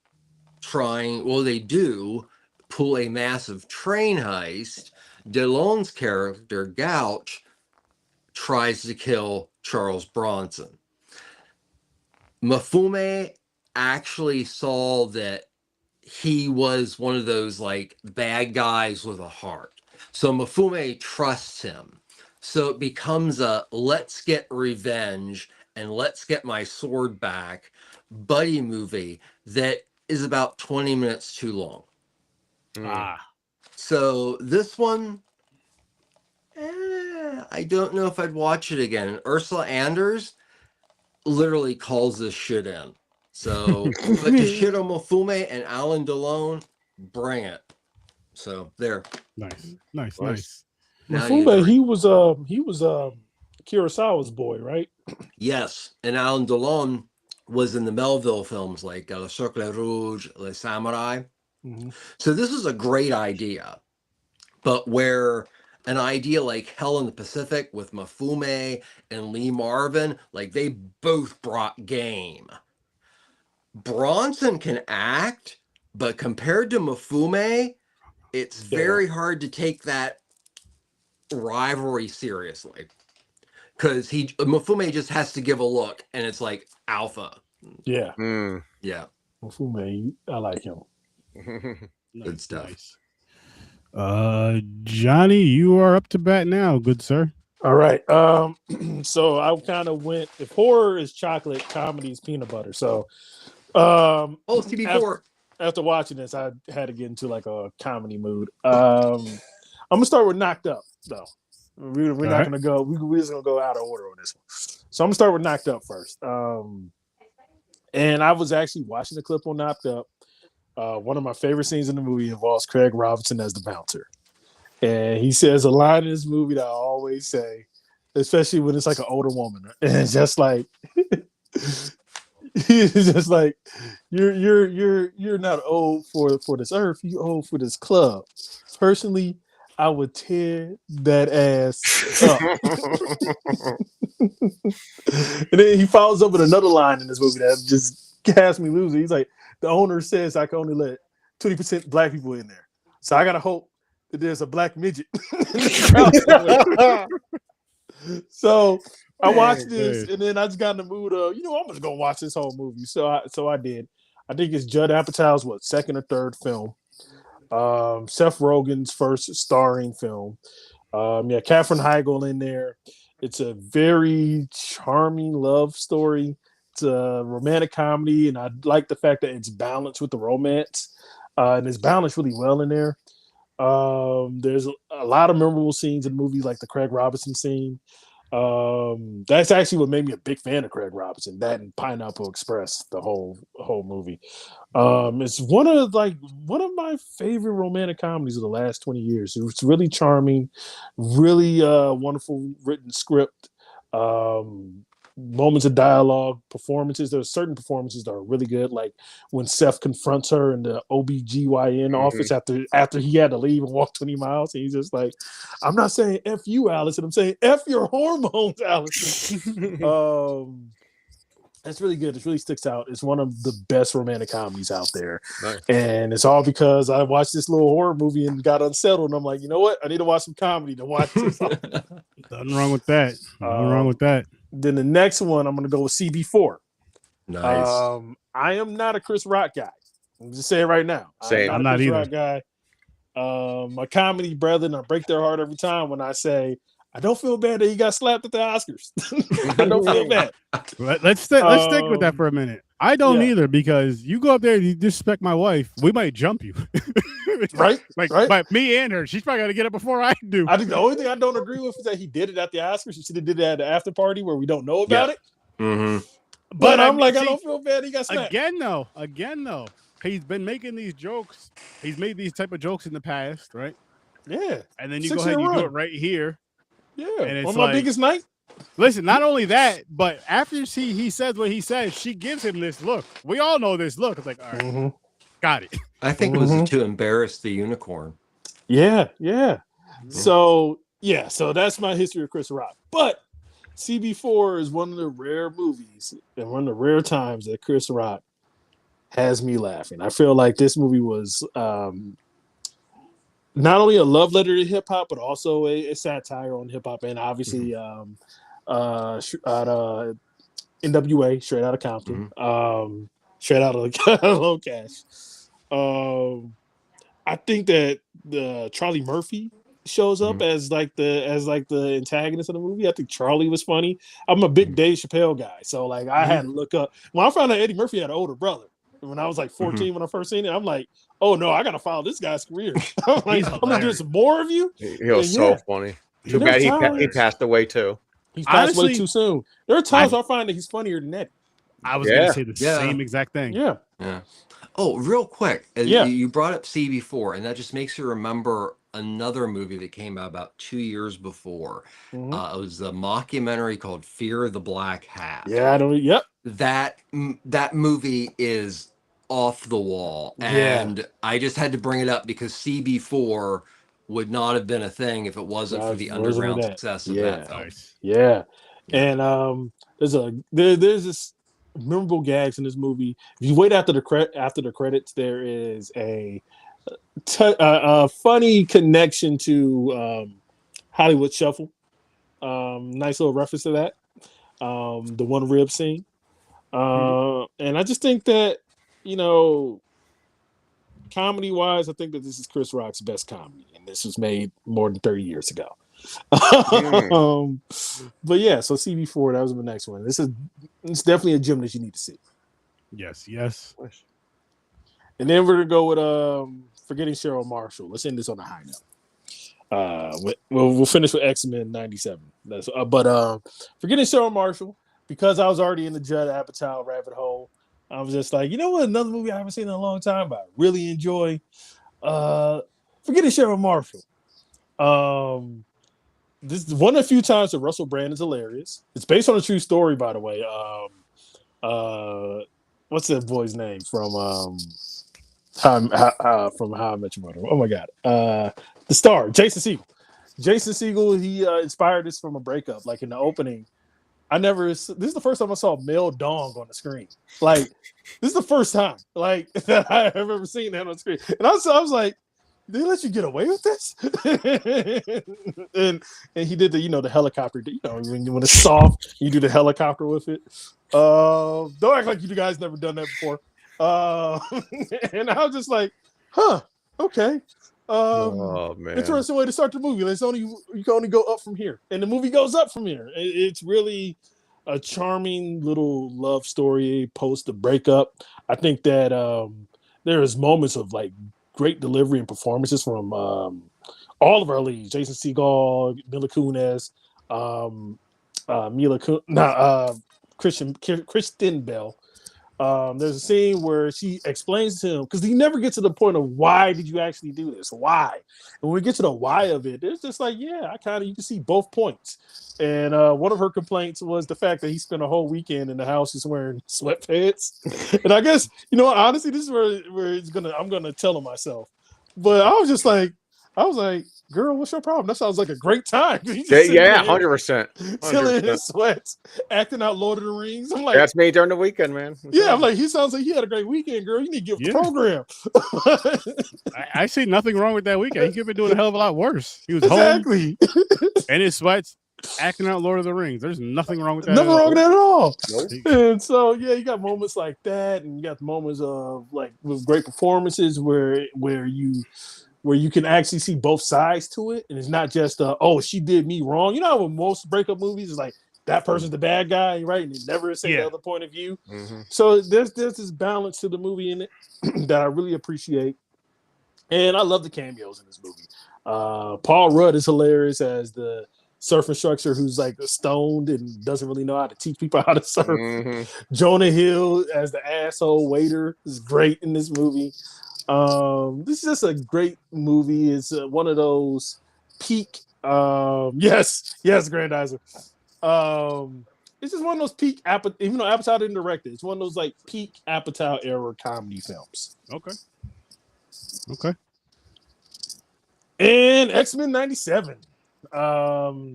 they do pull a massive train heist, Delon's character, Gouch, tries to kill Charles Bronson. Mifune actually saw that he was one of those, like, bad guys with a heart. So Mifune trusts him. So it becomes a let's get revenge and let's get my sword back buddy movie that is about 20 minutes too long. So this one, I don't know if I'd watch it again. And Ursula Anders literally calls this shit in. So, but Toshiro Mifune and Alain Delon, bring it. So there. Nice. Mifune, he was Kurosawa's boy, right? Yes, and Alain Delon was in the Melville films like Le Cercle Rouge, Le Samurai. So this is a great idea, but where an idea like Hell in the Pacific with Mifune and Lee Marvin, like, they both brought game. Bronson can act, but compared to Mifune, it's very hard to take that rivalry seriously, because Mifune just has to give a look and it's like alpha. Yeah. Yeah. Mifune, I like him. Good stuff. Nice. Johnny, you are up to bat now, good sir. All right. So I kind of went. If horror is chocolate, comedy is peanut butter. So, CB4. After watching this, I had to get into like a comedy mood. I'm gonna start with Knocked Up, though. We're not gonna go. We're just gonna go out of order on this one. So I'm gonna start with Knocked Up first. And I was actually watching the clip on Knocked Up. One of my favorite scenes in the movie involves Craig Robinson as the bouncer. And he says a line in this movie that I always say, especially when it's like an older woman. And it's just like he's just like, you're not old for this earth, you old for this club. Personally, I would tear that ass up. And then he follows up with another line in this movie that just has me losing. He's like, the owner says I can only let 20% black people in there. So I gotta hope that there's a black midget. So I watched this and then I just got in the mood of, I'm just gonna watch this whole movie. So I did. I think it's Judd Apatow's second or third film. Seth Rogen's first starring film. Katherine Heigl in there. It's a very charming love story. It's a romantic comedy, and I like the fact that it's balanced with the romance, and it's balanced really well in there. There's a lot of memorable scenes in the movie, like the Craig Robinson scene. That's actually what made me a big fan of Craig Robinson. That and Pineapple Express, the whole movie. It's one of my favorite romantic comedies of the last 20 years. It's really charming, really wonderful written script. Moments of dialogue, performances. There's certain performances that are really good, like when Seth confronts her in the OBGYN office after he had to leave and walk 20 miles. And he's just like, I'm not saying F you, Allison. I'm saying F your hormones, Allison. That's really good. It really sticks out. It's one of the best romantic comedies out there. Nice. And it's all because I watched this little horror movie and got unsettled. And I'm like, you know what? I need to watch some comedy to watch this. Nothing wrong with that. Nothing wrong with that. Then the next one, I'm going to go with CB4. Nice. I am not a Chris Rock guy. I'm just saying right now. Same. I'm not a Chris Rock guy. My comedy brethren, I break their heart every time when I say, I don't feel bad that he got slapped at the Oscars. I don't feel bad. Let's stick with that for a minute. I don't either, because you go up there and you disrespect my wife, we might jump you. Right? But me and her, she's probably got to get up before I do. I think the only thing I don't agree with is that he did it at the Oscars. He should have did it at the after party where we don't know about it. Mm-hmm. But I don't feel bad he got slapped. Again, though, he's been making these jokes. He's made these type of jokes in the past, right? Yeah. And then you go ahead and you do it right here. Yeah. And it's on my biggest night. Listen, not only that, but after he says what he says, she gives him this look. We all know this look. It's like, all right, got it. I think it was to embarrass the unicorn. Yeah. So that's my history of Chris Rock. But CB4 is one of the rare movies and one of the rare times that Chris Rock has me laughing. I feel like this movie was not only a love letter to hip hop, but also a satire on hip hop, and obviously NWA, Straight Outta Compton, Straight Out of Low Cash. I think that the Charlie Murphy shows up as like the antagonist of the movie. I think Charlie was funny. I'm a big Dave Chappelle guy, so like I had to look up when I found out Eddie Murphy had an older brother. When I was like 14, when I first seen it, I'm like, oh no, I gotta follow this guy's career. I'm like, I'm gonna do some more of you. He was so funny. Too bad he passed away too. He passed away too soon. There are times I find that he's funnier than Eddie. I was gonna say the same exact thing. Yeah. Oh, real quick. You brought up CB4, and that just makes you remember another movie that came out about 2 years before. It was a mockumentary called Fear of the Black Hat. Yeah, I don't. Yep. That movie is off the wall, and I just had to bring it up because CB4 would not have been a thing if it wasn't for the underground success of that film. Yeah. And there's this memorable gags in this movie. If you wait after the credits, there is a funny connection to Hollywood Shuffle. Nice little reference to that. The one rib scene. And I just think that, comedy wise, I think that this is Chris Rock's best comedy, and this was made more than 30 years ago. But yeah, so CB4, that was the next one. It's definitely a gym that you need to see. Yes. And then we're gonna go with Forgetting Cheryl Marshall. Let's end this on a high note. We'll finish with X-Men 97. But Forgetting Cheryl Marshall, because I was already in the Judd Apatow rabbit hole, I was just like, you know what? Another movie I haven't seen in a long time, but I really enjoy. Forgetting Cheryl Marshall. This is one of the few times that Russell Brand is hilarious. It's based on a true story, by the way. What's that boy's name from How I Met Your Mother? Oh my God, the star Jason Segel. Jason Segel, he inspired this from a breakup. Like in the opening, this is the first time I saw male dong on the screen. Like this is the first time like that I've ever seen that on the screen. And I was like, they let you get away with this? and he did the helicopter. When it's soft, you do the helicopter with it. Don't act like you guys never done that before. And I was just like, huh, okay. Oh man, interesting way to start the movie. You can only go up from here, and the movie goes up from here. It's really a charming little love story post the breakup. I think that there's moments of like great delivery and performances from all of our leads: Jason Segel, Mila Kunis, Kristen Bell. There's a scene where she explains to him, because he never gets to the point of why did you actually do this? Why? And when we get to the why of it, it's just like, yeah, you can see both points. And one of her complaints was the fact that he spent a whole weekend in the house just wearing sweatpants. And I guess, honestly, this is where I'm gonna tell him myself. But I was like, girl, what's your problem? That sounds like a great time. 100%. Chilling in his sweats, acting out Lord of the Rings. I'm like, that's me during the weekend, man. I'm like, he sounds like he had a great weekend, girl. You need to give the program. I see nothing wrong with that weekend. He could have been doing a hell of a lot worse. He was exactly home in his sweats, acting out Lord of the Rings. There's nothing wrong with that. Nothing wrong with that at all. Nope. And so, yeah, you got moments like that, and you got moments of like with great performances where you can actually see both sides to it, and it's not just she did me wrong. You know how with most breakup movies is like that person's the bad guy, right? And they never say the other point of view. Mm-hmm. So there's this balance to the movie in it that I really appreciate, and I love the cameos in this movie. Paul Rudd is hilarious as the surf instructor who's like stoned and doesn't really know how to teach people how to surf. Mm-hmm. Jonah Hill as the asshole waiter is great in this movie. This is just a great movie. It's one of those peak yes Grandizer. It's just one of those peak even though Apatow didn't direct it, it's one of those like peak Apatow era comedy films. Okay. And X-Men 97.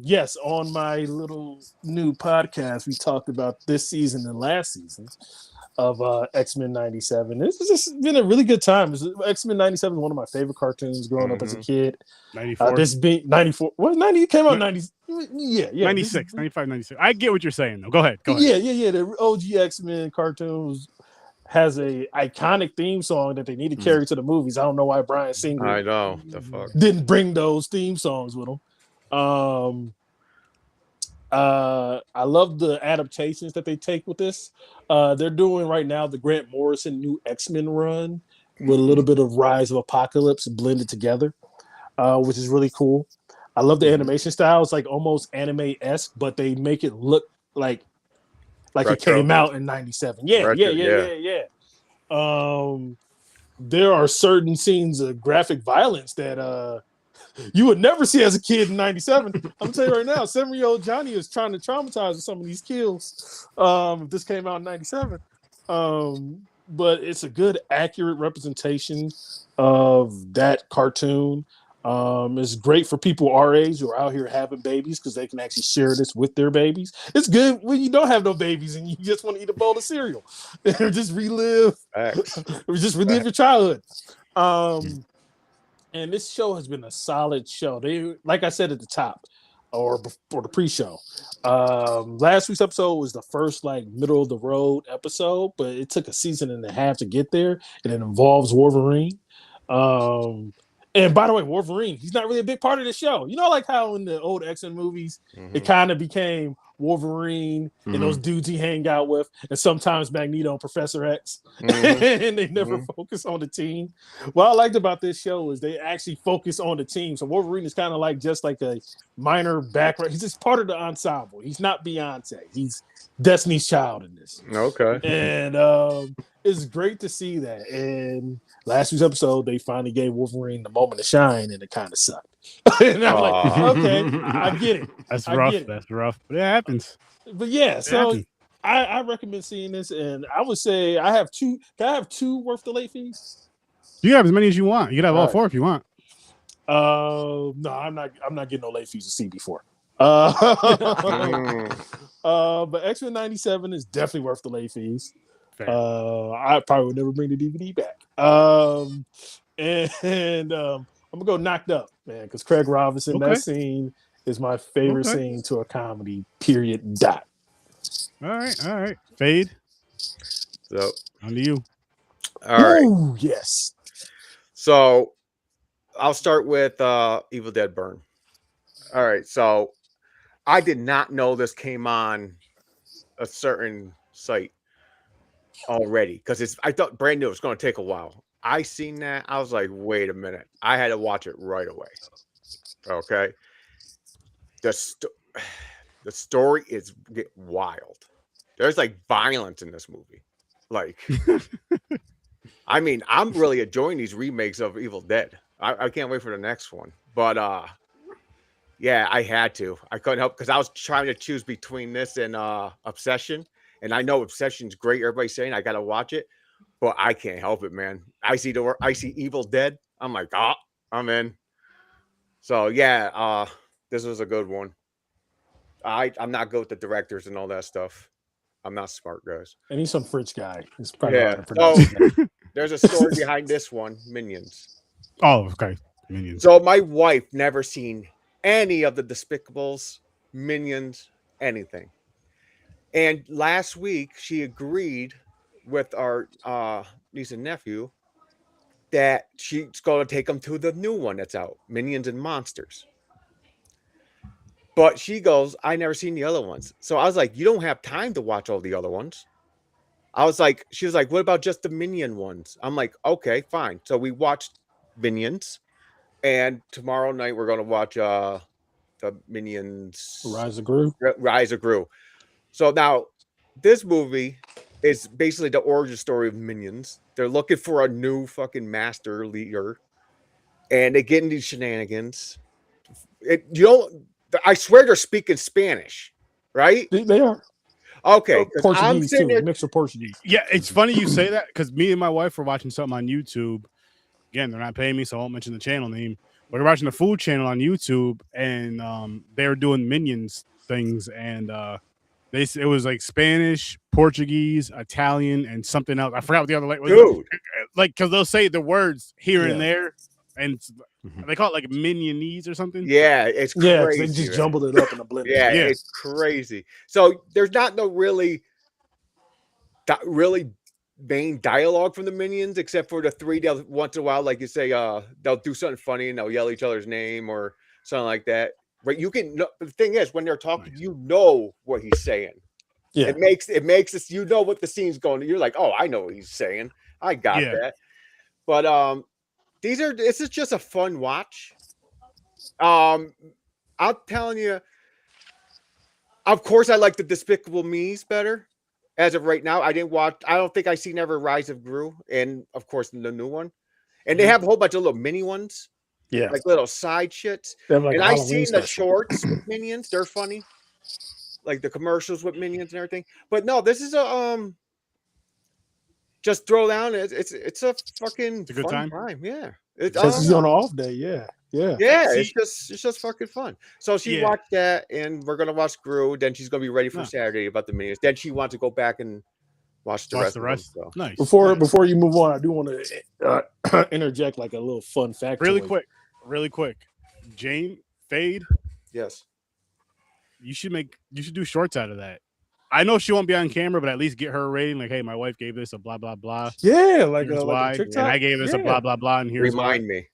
Yes, on my little new podcast, we talked about this season and last season of X-Men 97. This has just been a really good time. X-Men 97 is one of my favorite cartoons growing up as a kid. 94. This being 94. What 90 came out 90? Yeah. 96, 95, 96. I get what you're saying though. Go ahead. Yeah. The OG X-Men cartoons has a iconic theme song that they need to carry to the movies. I don't know why Bryan Singer I know the fuck didn't bring those theme songs with him. I love the adaptations that they take with this. They're doing right now the Grant Morrison new X-Men run with a little bit of Rise of Apocalypse blended together, which is really cool. I love the animation style. It's like almost anime-esque, but they make it look like retro. It came out in 97. Yeah. There are certain scenes of graphic violence that you would never see as a kid in 97. I'm telling you right now, 7-year-old Johnny is trying to traumatize with some of these kills. If this came out in 97. But it's a good, accurate representation of that cartoon. It's great for people our age who are out here having babies because they can actually share this with their babies. It's good when you don't have no babies and you just want to eat a bowl of cereal or just relive your childhood. And this show has been a solid show. They, like I said at the top, or before the pre-show, last week's episode was the first like middle of the road episode, but it took a season and a half to get there, and it involves Wolverine. And by the way, Wolverine, he's not really a big part of the show. You know, like how in the old X-Men movies, it kind of became Wolverine and those dudes he hang out with, and sometimes Magneto and Professor X, and they never focus on the team. What I liked about this show is they actually focus on the team. So Wolverine is kind of like just like a minor background. He's just part of the ensemble. He's not Beyonce. He's Destiny's Child in this. Okay. And it's great to see that. And last week's episode, they finally gave Wolverine the moment to shine, and it kind of sucked. And I'm like, okay, I get it. That's rough. That's rough. But it happens. But yeah, so I recommend seeing this, and I would say I have two. Can I have two worth the late fees? You have as many as you want. You can have all four if you want. No, I'm not getting no late fees to see before. But X-Men 97 is definitely worth the late fees. I probably would never bring the DVD back. And I'm gonna go Knocked Up, man, because Craig Robinson, that scene is my favorite scene to a comedy. Period. Dot. All right. Fade. So on to you. All right. Ooh, yes. So I'll start with Evil Dead Burn. All right. So I did not know this came on a certain site already because I thought brand new. It was going to take a while. I seen that. I was like, wait a minute. I had to watch it right away. Okay. The story is wild. There's like violence in this movie. Like, I mean, I'm really enjoying these remakes of Evil Dead. I can't wait for the next one. But yeah, I had to. I couldn't help because I was trying to choose between this and Obsession. And I know Obsession's great. Everybody's saying I gotta watch it, but I can't help it, man. I see Evil Dead. I'm like, I'm in. So yeah, this was a good one. I'm not good with the directors and all that stuff. I'm not smart, guys. And he's some French guy. It's probably there's a story behind this one, Minions. Oh, okay. Minions. So my wife never seen any of the Despicables, Minions, anything. And last week she agreed with our niece and nephew that she's going to take them to the new one that's out, Minions and Monsters. But she goes, I never seen the other ones. So I was like, you don't have time to watch all the other ones. She was like, what about just the Minion ones? I'm like, okay, fine. So we watched Minions. And tomorrow night we're going to watch the Minions. Rise of Gru. So now this movie is basically the origin story of Minions. They're looking for a new fucking master leader. And they get into these shenanigans. I swear they're speaking Spanish, right? They are. Okay. Portuguese too, mixed with Portuguese. Yeah, it's funny you say that because me and my wife were watching something on YouTube. Again, they're not paying me, so I won't mention the channel name. But we're watching the food channel on YouTube, and they were doing Minions things, and it was like Spanish, Portuguese, Italian, and something else. I forgot what the other language was. Dude. Like, because they'll say the words here and there, and they call it like Minionese or something. Yeah, it's crazy. Yeah, they just jumbled it up in a blender. Yeah, it's crazy. So there's not no really main dialogue from the Minions except for the three. They'll once in a while, like you say, they'll do something funny and they'll yell each other's name or something like that. But you can. The thing is, when they're talking, you know what he's saying. Yeah, it makes us. You know what the scene's going. You're like, oh, I know what he's saying. I got that. But this is just a fun watch. I'm telling you. Of course, I like the Despicable Me's better. As of right now, I don't think I seen ever Rise of Gru, and of course the new one. And they have a whole bunch of little mini ones. Yeah, like little side shits. Like and I've seen the shorts with Minions. They're funny. Like the commercials with Minions and everything. But no, this is a just throw down. It's a fucking good time. Yeah. It's on an off day. Yeah. It's just fucking fun. So she watched that, and we're gonna watch Gru. Then she's gonna be ready for Saturday about the Minions. Then she wants to go back and watch the rest. Of them, so. Nice. Before you move on, I do want to interject like a little fun fact. Really quick. Jane, Fade. Yes. You should do shorts out of that. I know she won't be on camera, but at least get her a rating. Like, hey, my wife gave this a blah blah blah. Yeah, like why, and I gave this a blah blah blah. And here's remind me.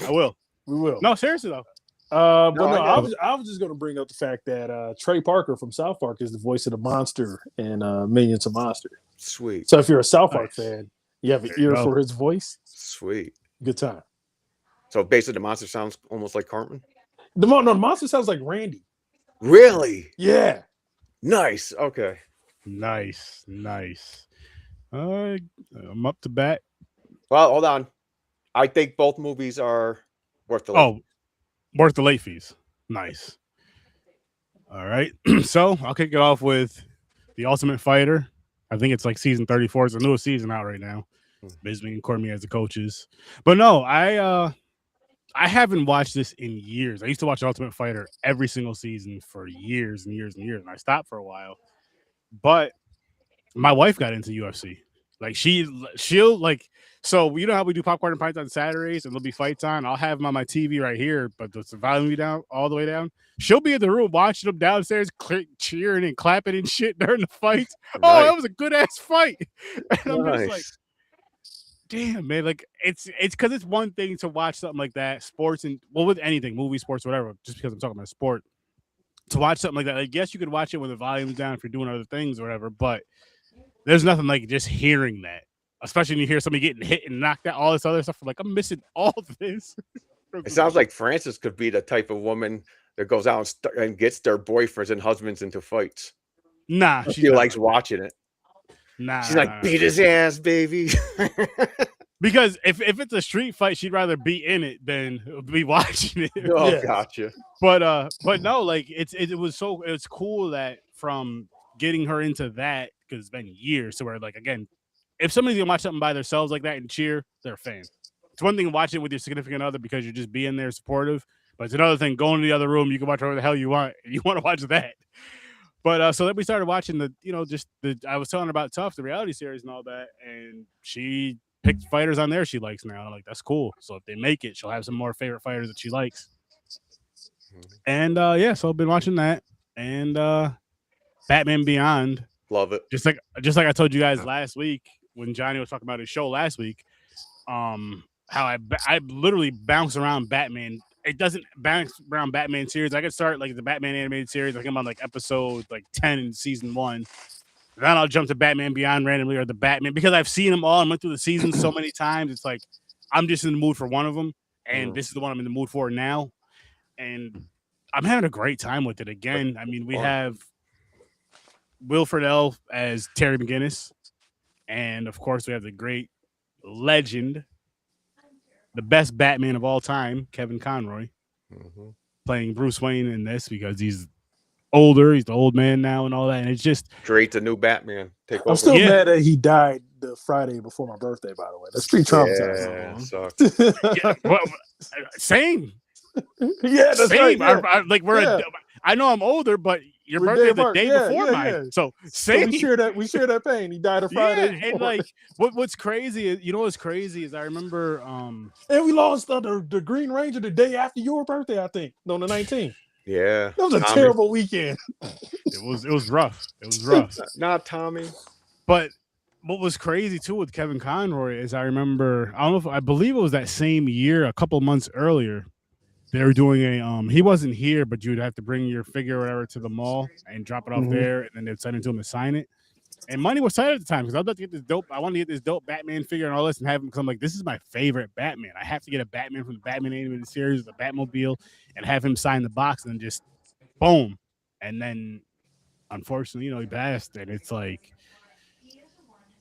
I will. We will. No, seriously though. I was just going to bring up the fact that Trey Parker from South Park is the voice of the monster in Minions of Monster. Sweet. So if you're a South Park fan, you have an ear for his voice. Sweet. Good time. So basically, the monster sounds almost like Cartman. The monster sounds like Randy. Really? Yeah. Nice. Okay. Nice. I'm up to bat. Well, hold on. I think both movies are worth the late. Worth the late fees. Nice. All right. So I'll kick it off with The Ultimate Fighter. I think it's like season 34. It's the newest season out right now. Bisbee and Cormier as the coaches. But no, I haven't watched this in years. I used to watch Ultimate Fighter every single season for years and years and years, and I stopped for a while. But my wife got into UFC. Like she'll like, so you know how we do popcorn and pints on Saturdays and there'll be fights on. I'll have them on my TV right here, but the volume down all the way down. She'll be in the room watching them downstairs, cheering and clapping and shit during the fights. Nice. Oh, that was a good ass fight. And I'm just like, damn, man. Like it's because it's one thing to watch something like that, sports and with anything, movie, sports, whatever. Just because I'm talking about sport, to watch something like that. I guess you could watch it with the volume down if you're doing other things or whatever, but there's nothing like just hearing that, especially when you hear somebody getting hit and knocked out, all this other stuff. I'm like, I'm missing all of this. It sounds like Frances could be the type of woman that goes out and gets their boyfriends and husbands into fights. Nah, she likes watching it. Nah, she's like, beat his ass, baby. Because if it's a street fight, she'd rather be in it than be watching it. Oh, yeah. Gotcha. But no, like it's cool that from getting her into that, because it's been years, so where like again, if somebody's gonna watch something by themselves like that and cheer, they're a fan. It's one thing watching it with your significant other because you're just being there supportive, but it's another thing going to the other room. You can watch whatever the hell you want. You want to watch that. But so then we started watching I was telling her about Tough, the reality series and all that, and she picked fighters on there she likes now. And I'm like, that's cool. So if they make it, she'll have some more favorite fighters that she likes. And so I've been watching that and Batman Beyond. Love it. Just like I told you guys last week when Johnny was talking about his show last week, how I literally bounce around Batman. It doesn't bounce around Batman series. I could start like the Batman animated series. Like I'm on like episode like 10 in season 1. Then I'll jump to Batman Beyond randomly or the Batman because I've seen them all and went through the seasons so many times. It's like I'm just in the mood for one of them, and this is the one I'm in the mood for now. And I'm having a great time with it again. I mean, we have Will Friedle as Terry McGinnis, and of course we have the great legend, the best Batman of all time, Kevin Conroy, playing Bruce Wayne in this because he's older, he's the old man now and all that, and it's just creates a new Batman. I'm still mad that he died the Friday before my birthday, by the way. That's pretty traumatizing. Same. Yeah, that's same. Right. I know I'm older, but your birthday the day before mine. So same. So we share that pain. He died a Friday. And like what's crazy is what's crazy is I remember and we lost the Green Ranger the day after your birthday, I think. No, the 19th. Yeah. That was a terrible weekend. It was rough. It was rough. Not Tommy. But what was crazy too with Kevin Conroy is I remember, I believe it was that same year, a couple months earlier, they were doing he wasn't here, but you'd have to bring your figure or whatever to the mall and drop it off there, and then they'd send it to him to sign it. And money was tight at the time because I was about to get this dope. I wanted to get this dope Batman figure and all this and have him come like, this is my favorite Batman. I have to get a Batman from the Batman animated series, the Batmobile, and have him sign the box and then just boom. And then unfortunately, he passed, and it's like,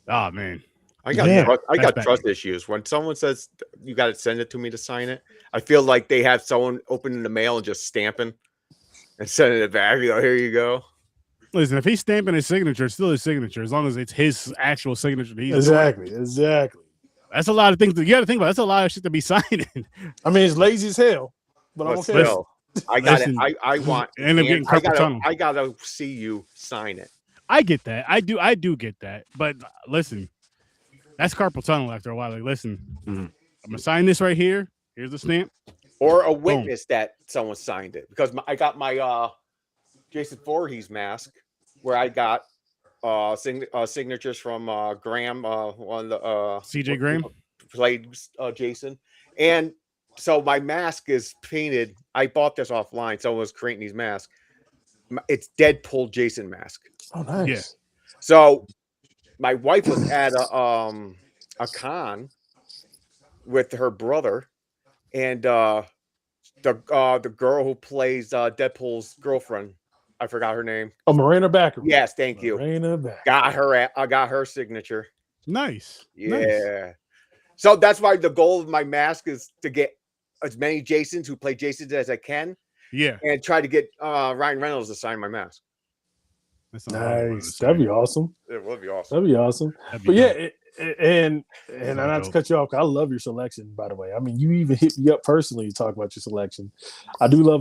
oh man. I got trust issues. When someone says you got to send it to me to sign it, I feel like they have someone opening the mail and just stamping and sending it back. You go, here you go. Listen, if he's stamping his signature, it's still his signature, as long as it's his actual signature. Exactly. That's a lot of things that you got to think about. That's a lot of shit to be signing. I mean, it's lazy as hell, but I'm okay. Still, I got it. I want. And I'm getting carpal tunnel. I gotta see you sign it. I get that. I do get that. But listen, that's carpal tunnel after a while. Like, listen, I'm gonna sign this right here. Here's the stamp. Or a witness that someone signed it, because I got my Jason Voorhees mask where I got signatures from Graham, one of the CJ Graham played Jason, and So my mask is painted. I bought this offline. Someone was creating these masks. It's Deadpool Jason mask. Oh, nice. Yeah. So my wife was at a con with her brother, and the girl who plays Deadpool's girlfriend, I forgot her name. Oh, Marina Backer. Yes, thank you. Marina Backer. I got her signature. Nice. Yeah. Nice. So that's why the goal of my mask is to get as many Jasons who play Jasons as I can. Yeah. And try to get Ryan Reynolds to sign my mask. That's not hard to Nice. That'd be awesome. It would be awesome. That'd be awesome. That'd be But dope. yeah, and not to cut you off, I love your selection, by the way. I mean, you even hit me up personally to talk about your selection. I do love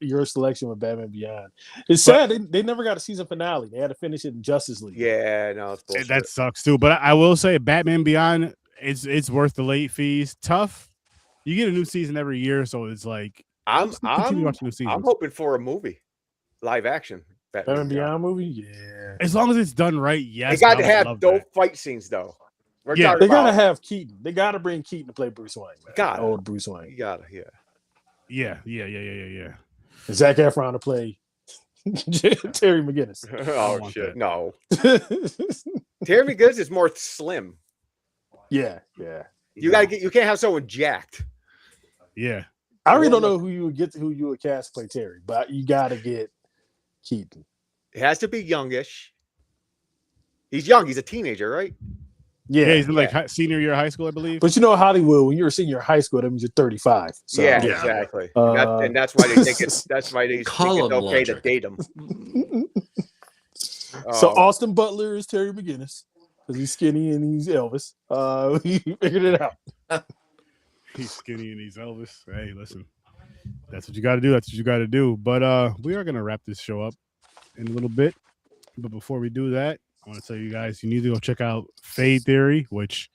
your selection with Batman Beyond. It's sad they never got a season finale. They had to finish it in Justice League. Yeah, no, it's bullshit. That sucks too. But I will say, Batman Beyond, it's worth the late fees. Tough. You get a new season every year, so it's like I'm watching new seasons. I'm hoping for a movie, live action. Batman Beyond movie, yeah. As long as it's done right, yes. They got to have dope fight scenes though. They gotta have Keaton. They gotta bring Keaton to play Bruce Wayne. Got old Bruce Wayne. You gotta, yeah. And Zac Efron to play Terry McGinnis. Oh shit, no. Terry McGinnis is more slim. Yeah. You can't have someone jacked. Yeah. I really don't know who you would cast to play Terry, but you gotta get Keaton. It has to be youngish. He's young. He's a teenager, right? Yeah, he's in like senior year of high school, I believe. But you know, Hollywood, when you're a senior high school, that means you're 35. So. Yeah, exactly. And that's why they think it's okay to date him. So Austin Butler is Terry McGinnis because he's skinny and he's Elvis. We figured it out. He's skinny and he's Elvis. Hey, listen, that's what you got to do. That's what you got to do. But we are gonna wrap this show up in a little bit. But before we do that, I want to tell you guys you need to go check out Fade Theory, which,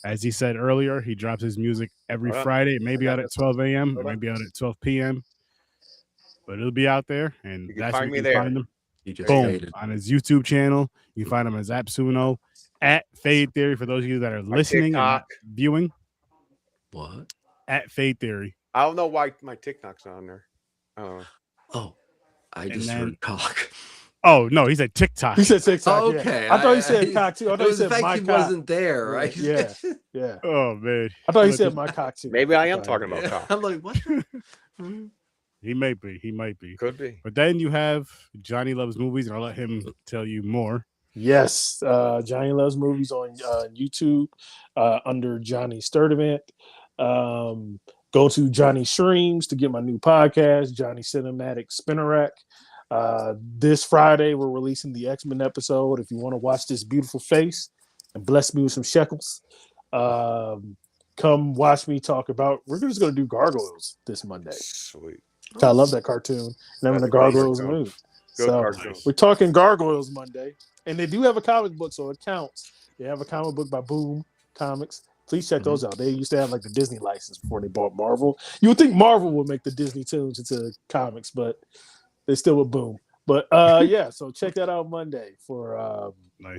as he said earlier, he drops his music every Friday. It may be out at 12 a.m. It may be out at 12 p.m. But it'll be out there, and that's where you can find him. Boom, on his YouTube channel. You can find him as Zapsuno at Fade Theory for those of you that are listening and not viewing. What? At Fade Theory. I don't know why my TikTok's on there. I just heard cock. Oh no, he said TikTok. He said TikTok. Oh, okay, yeah. I thought he said cock too. I thought he said my cock. Wasn't there, right? Yeah. Oh man, I thought he said my cock too. Maybe I am talking about cock. I'm like, what? He might be. Could be. But then you have Johnny Loves Movies, and I'll let him tell you more. Yes, Johnny Loves Movies on YouTube under Johnny Sturdivant. Go to Johnny Streams to get my new podcast, Johnny Cinematic Spinner Rack. This Friday, we're releasing the X-Men episode. If you want to watch this beautiful face and bless me with some shekels, come watch me talk about. We're just going to do Gargoyles this Monday. Sweet. I love that cartoon. And I'm in the Gargoyles mood. So we're talking Gargoyles Monday. And they do have a comic book, so it counts. They have a comic book by Boom Comics. Please check those out. They used to have like the Disney license before they bought Marvel. You would think Marvel would make the Disney tunes into comics, but they still would Boom. But yeah, so check that out Monday for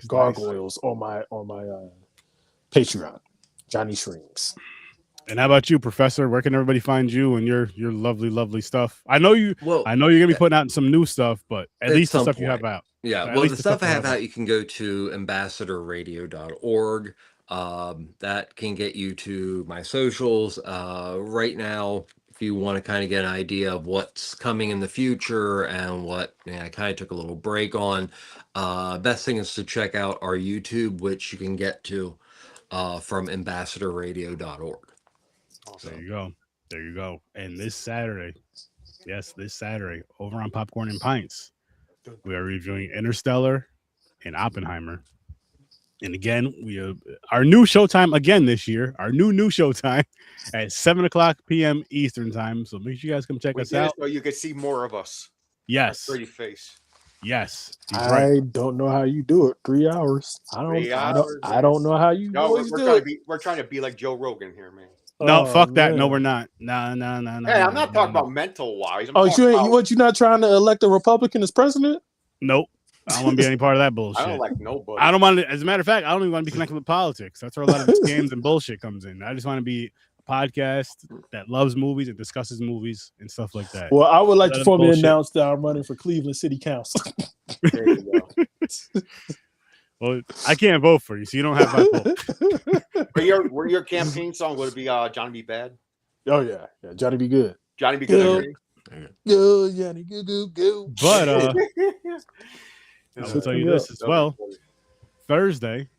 Gargoyles on my Patreon, Johnny Streams. And how about you, Professor? Where can everybody find you and your lovely, lovely stuff? I know you're gonna be putting out some new stuff, but at least the stuff you have out. Yeah, well, the stuff I have out, you can go to ambassadorradio.org. That can get you to my socials. Right now, if you want to kind of get an idea of what's coming in the future and what I kind of took a little break on, best thing is to check out our YouTube, which you can get to from ambassadorradio.org. So, there you go. And this Saturday, over on Popcorn and Pints, we are reviewing Interstellar and Oppenheimer. And again, we have our new showtime again this year. Our new showtime at 7:00 p.m. Eastern time. So make sure you guys come check us out. So you can see more of us. Yes. Pretty face. Yes. I don't know how you do it. 3 hours. I don't know how you do it. We're trying to be like Joe Rogan here, man. No, fuck that. No, we're not. No. Hey, I'm not talking about mental wise. You not trying to elect a Republican as president? Nope. I don't want to be any part of that bullshit. I don't like nobody. I don't want to. As a matter of fact, I don't even want to be connected with politics. That's where a lot of scams and bullshit comes in. I just want to be podcast that loves movies and discusses movies and stuff like that. Well, I would like to Let 'em formally bullshit. announce that I'm running for Cleveland City Council. There you go. Well, I can't vote for you, so you don't have my vote. Where your campaign song would it be? Johnny Be Bad. Oh yeah, Johnny Be Good. Johnny Be Good. Go, Johnny, go. But I'll tell you this as well. Thursday,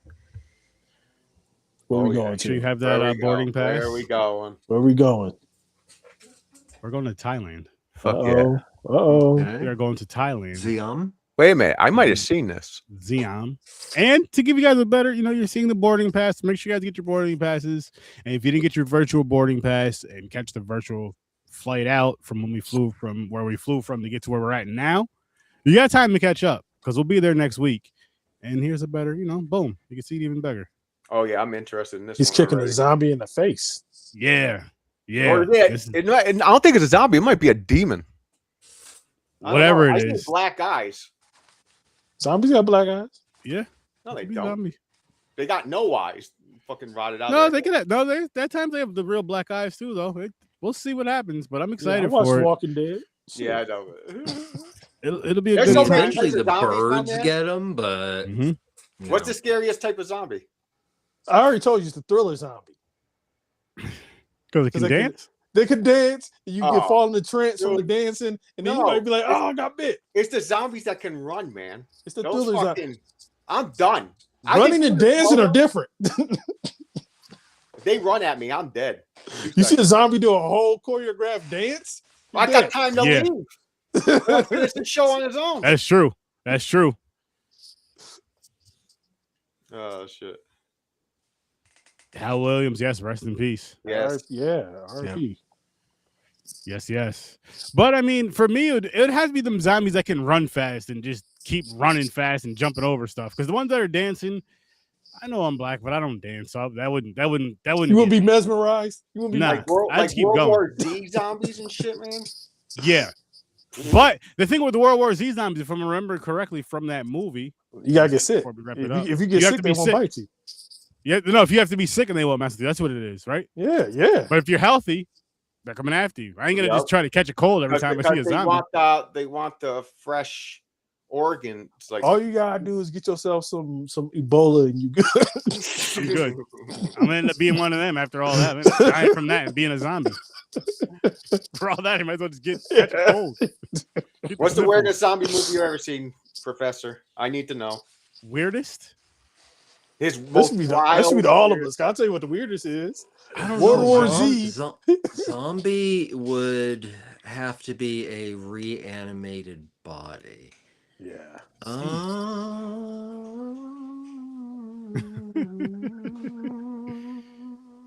Where we yeah, going make sure you to? have that boarding pass. Where we going? Where we going? We're going to Thailand. Fuck yeah. Uh-oh. We are going to Thailand. Ziam. Wait a minute. I might have seen this. Ziam. And to give you guys a better, you're seeing the boarding pass. Make sure you guys get your boarding passes. And if you didn't get your virtual boarding pass and catch the virtual flight out from when we flew from where we flew from to get to where we're at now, you got time to catch up because we'll be there next week. And here's a better, boom. You can see it even better. Oh yeah, I'm interested in this. He's kicking a zombie in the face. Yeah. Or, I don't think it's a zombie. It might be a demon. Whatever I it think is. black eyes. Zombies got black eyes. Yeah. No, they Could be don't. zombie. They got no eyes. Fucking rotted out. No, they can have, that time they have the real black eyes too, though. We'll see what happens, but I'm excited I watched for it. Walking Dead. Yeah, I know. It'll be a There's good so time. many Eventually, the types of zombies, birds man. get them, but What's the scariest type of zombie? I already told you it's the thriller zombie. Because they can dance. They can dance. And you can Oh, fall in the trance from the dude. dancing, and then you No. might be like, "Oh, I got bit." It's the zombies that can run, man. It's the Those thriller zombie. fucking. I'm done. Running and dancing are different. If they run at me, I'm dead. You see a zombie do a whole choreographed dance? I got time to Yeah. leave. He'll finish the show on his own. That's true. That's true. Oh shit. Hal Williams, yes, rest in peace. Yes. RP. Yes. But I mean, for me, it has to be them zombies that can run fast and just keep running fast and jumping over stuff. Because the ones that are dancing, I know I'm black, but I don't dance, so that wouldn't. You wouldn't be mesmerized. You wouldn't be Nah. Like World, I'd like keep World going. War Z zombies and shit, man. Yeah. But the thing with the World War Z zombies, if I remember correctly from that movie, You gotta get sick. before we wrap it up, If you get have sick, to they be won't sick. bite you. Yeah, no, if you have to be sick and they won't mess with you, that's what it is, right? Yeah. But if you're healthy, they're coming after you. I ain't gonna Yep. just try to catch a cold every time I see a They zombie. want the fresh organs. Like All you gotta do is get yourself some Ebola, and you good. You good. I'm gonna end up being one of them after all that. Man. Dying from that and being a zombie. For all that, you might as well just catch a cold. Get What's the sniffles. weirdest zombie movie you've ever seen, Professor? I need to know. Weirdest? His That most should be wild, to all of weird- us. I'll tell you what the weirdest is. I don't World know. War bro. Z. Zombie would have to be a reanimated body. Yeah.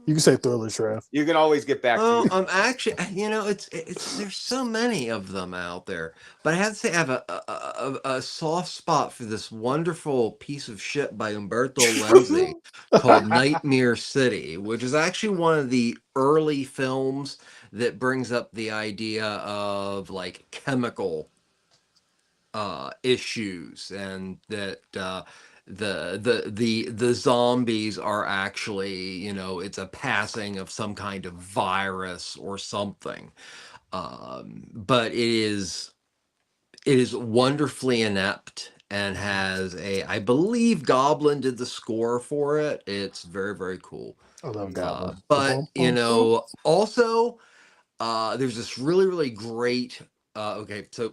You can say thriller, Trev. You can always get back to Oh, you. I'm actually, it's there's so many of them out there, but I have to say I have a soft spot for this wonderful piece of shit by Umberto Lenzi called Nightmare City, which is actually one of the early films that brings up the idea of like chemical issues, and that the zombies are actually, it's a passing of some kind of virus or something, but it is wonderfully inept and has I believe Goblin did the score for it. It's very, very cool. I love Goblin. But also there's this really, really great Nikolai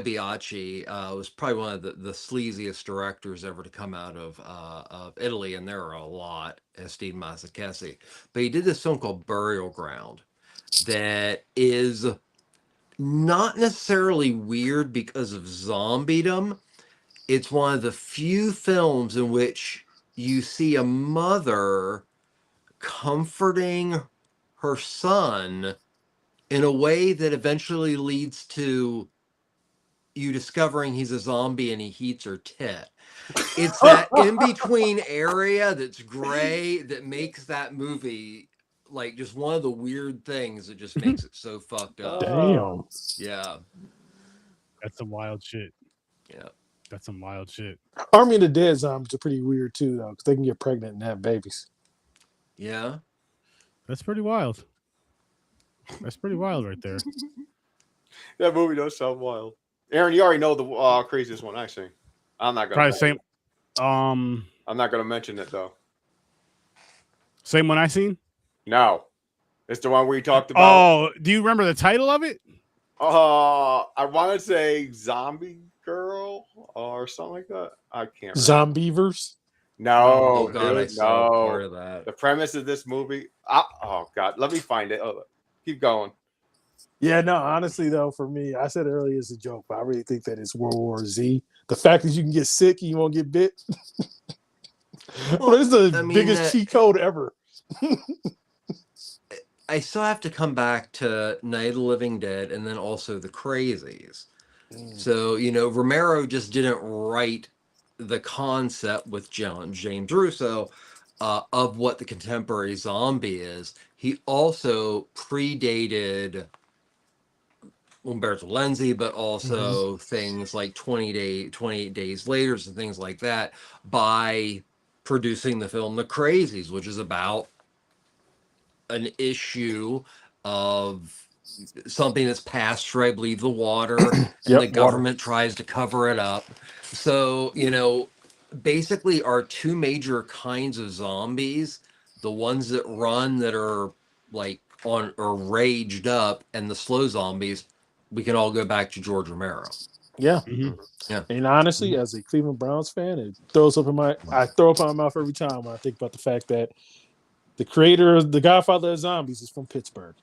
Biaggi was probably one of the sleaziest directors ever to come out of Italy, and there are a lot, Steve Mazzacchesi. But he did this film called Burial Ground that is not necessarily weird because of zombiedom. It's one of the few films in which you see a mother comforting her son in a way that eventually leads to you discovering he's a zombie and he heats her tit. It's that in-between area that's gray that makes that movie like just one of the weird things that just makes it so fucked up. Damn. Yeah. That's some wild shit. Yeah. That's some wild shit. Army of the Dead zombies are pretty weird too, though, because they can get pregnant and have babies. Yeah. That's pretty wild. That's pretty wild right there. That movie does sound wild. Aaron, you already know the craziest one I seen. I'm not gonna. Probably same. I'm not gonna mention it though. Same one I seen. No, it's the one we talked about. Oh, do you remember the title of it? I want to say Zombie Girl or something like that. I can't. Zombievers. No, Oh god, dude, I saw no. part of that. The premise of this movie. Oh god, let me find it. Oh, keep going. Yeah, no, honestly though, for me, I said earlier it's a joke, but I really think that it's World War Z. The fact that you can get sick and you won't get bit. Well, this is the biggest cheat code ever. I still have to come back to Night of the Living Dead and then also The Crazies. So, Romero just didn't write the concept with James Russo of what the contemporary zombie is. He also predated Umberto Lenzi, but also things like 28 Days Later and things like that by producing the film The Crazies, which is about an issue of something that's passed through, I believe, the water, and the government tries to cover it up. So, basically our two major kinds of zombies, the ones that run that are like on or raged up, and the slow zombies, we can all go back to George Romero. Yeah. Yeah. And honestly, as a Cleveland Browns fan, I throw up in my mouth every time when I think about the fact that the creator of the Godfather of Zombies is from Pittsburgh.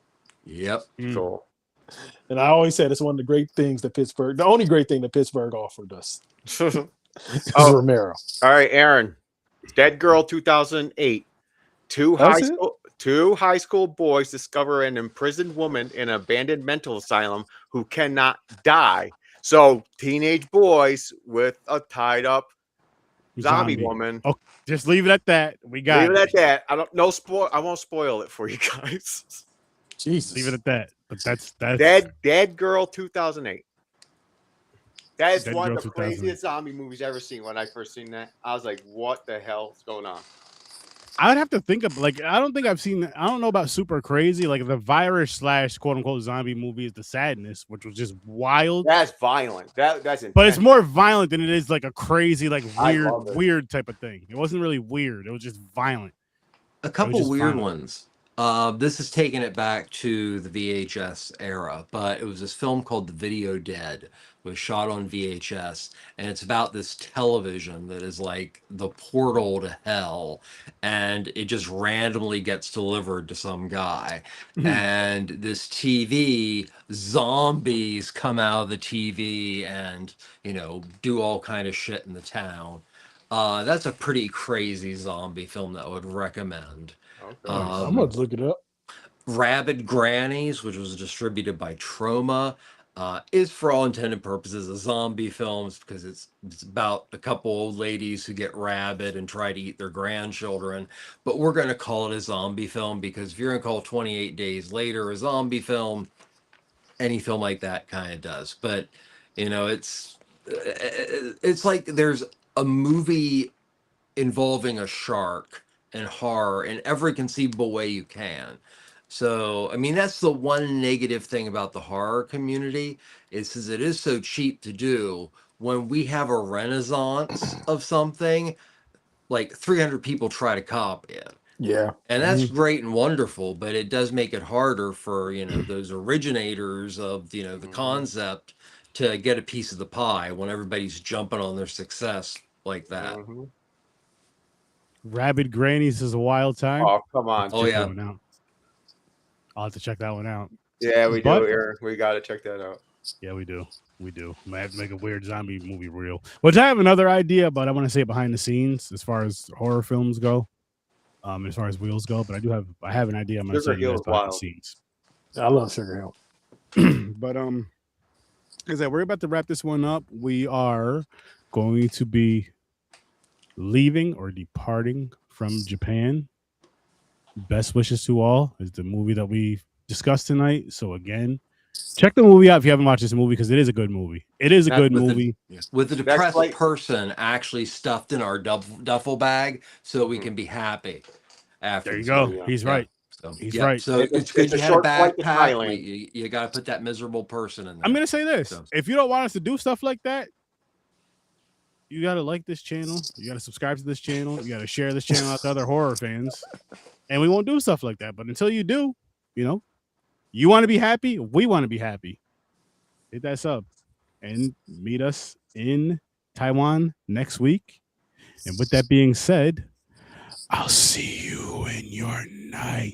Yep. Cool. And I always said it's one of the great things that the only great thing that Pittsburgh offered us is Romero. All right, Aaron. Dead Girl 2008. Two high school boys discover an imprisoned woman in an abandoned mental asylum who cannot die. So teenage boys with a tied up zombie woman. Oh, just leave it at that. We got leave it at that. I won't spoil it for you guys. Jesus. Leave it at that. But that's Dead Girl 2008. That is one of the 2008. craziest zombie movies I've ever seen. When I first seen that, I was like, what the hell is going on? I would have to think of I don't know about super crazy. Like the virus / quote unquote zombie movie is The Sadness, which was just wild. That's violent. That's intense. But it's more violent than it is like a crazy, like weird type of thing. It wasn't really weird. It was just violent. A couple weird ones. This is taking it back to the VHS era, but it was this film called The Video Dead. It was shot on VHS, and it's about this television that is like the portal to hell, and it just randomly gets delivered to some guy. And this TV, zombies come out of the TV and, do all kind of shit in the town. That's a pretty crazy zombie film that I would recommend. Okay. I'm going to look it up. Rabid Grannies, which was distributed by Troma, is for all intended purposes a zombie film because it's about a couple old ladies who get rabid and try to eat their grandchildren. But we're going to call it a zombie film because if you're going to call 28 Days Later a zombie film, any film like that kind of does. But, it's like there's a movie involving a shark and horror in every conceivable way you can. So, I mean, that's the one negative thing about the horror community is it is so cheap to do. When we have a renaissance of something, like 300 people try to copy it. Yeah. And that's great and wonderful, but it does make it harder for, those originators of, the concept to get a piece of the pie when everybody's jumping on their success like that. Rabid Grannies is a wild time. Oh, come on. Oh, yeah. I'll have to check that one out. Yeah, we do, Aaron. We got to check that out. Yeah, we do. Might have to make a weird zombie movie real. Which I have another idea, but I want to say behind the scenes as far as horror films go, as far as wheels go. But I have an idea. I'm going to say behind the scenes. I love Sugar Hill. But as we're about to wrap this one up, we are going to be leaving or departing from Japan. Best wishes to all is the movie that we discussed tonight. So again, check the movie out if you haven't watched this movie because it is a good movie. It is a good movie. With the depressed person actually stuffed in our duffel bag so we can be happy after. There you go. He's right. So he's right. So it's good you had a backpack. You got to put that miserable person in there. I'm gonna say this: if you don't want us to do stuff like that, you gotta like this channel. You gotta subscribe to this channel. You gotta share this channel out to other horror fans, and we won't do stuff like that. But until you do, you want to be happy. We want to be happy. Hit that sub and meet us in Taiwan next week. And with that being said, I'll see you in your night.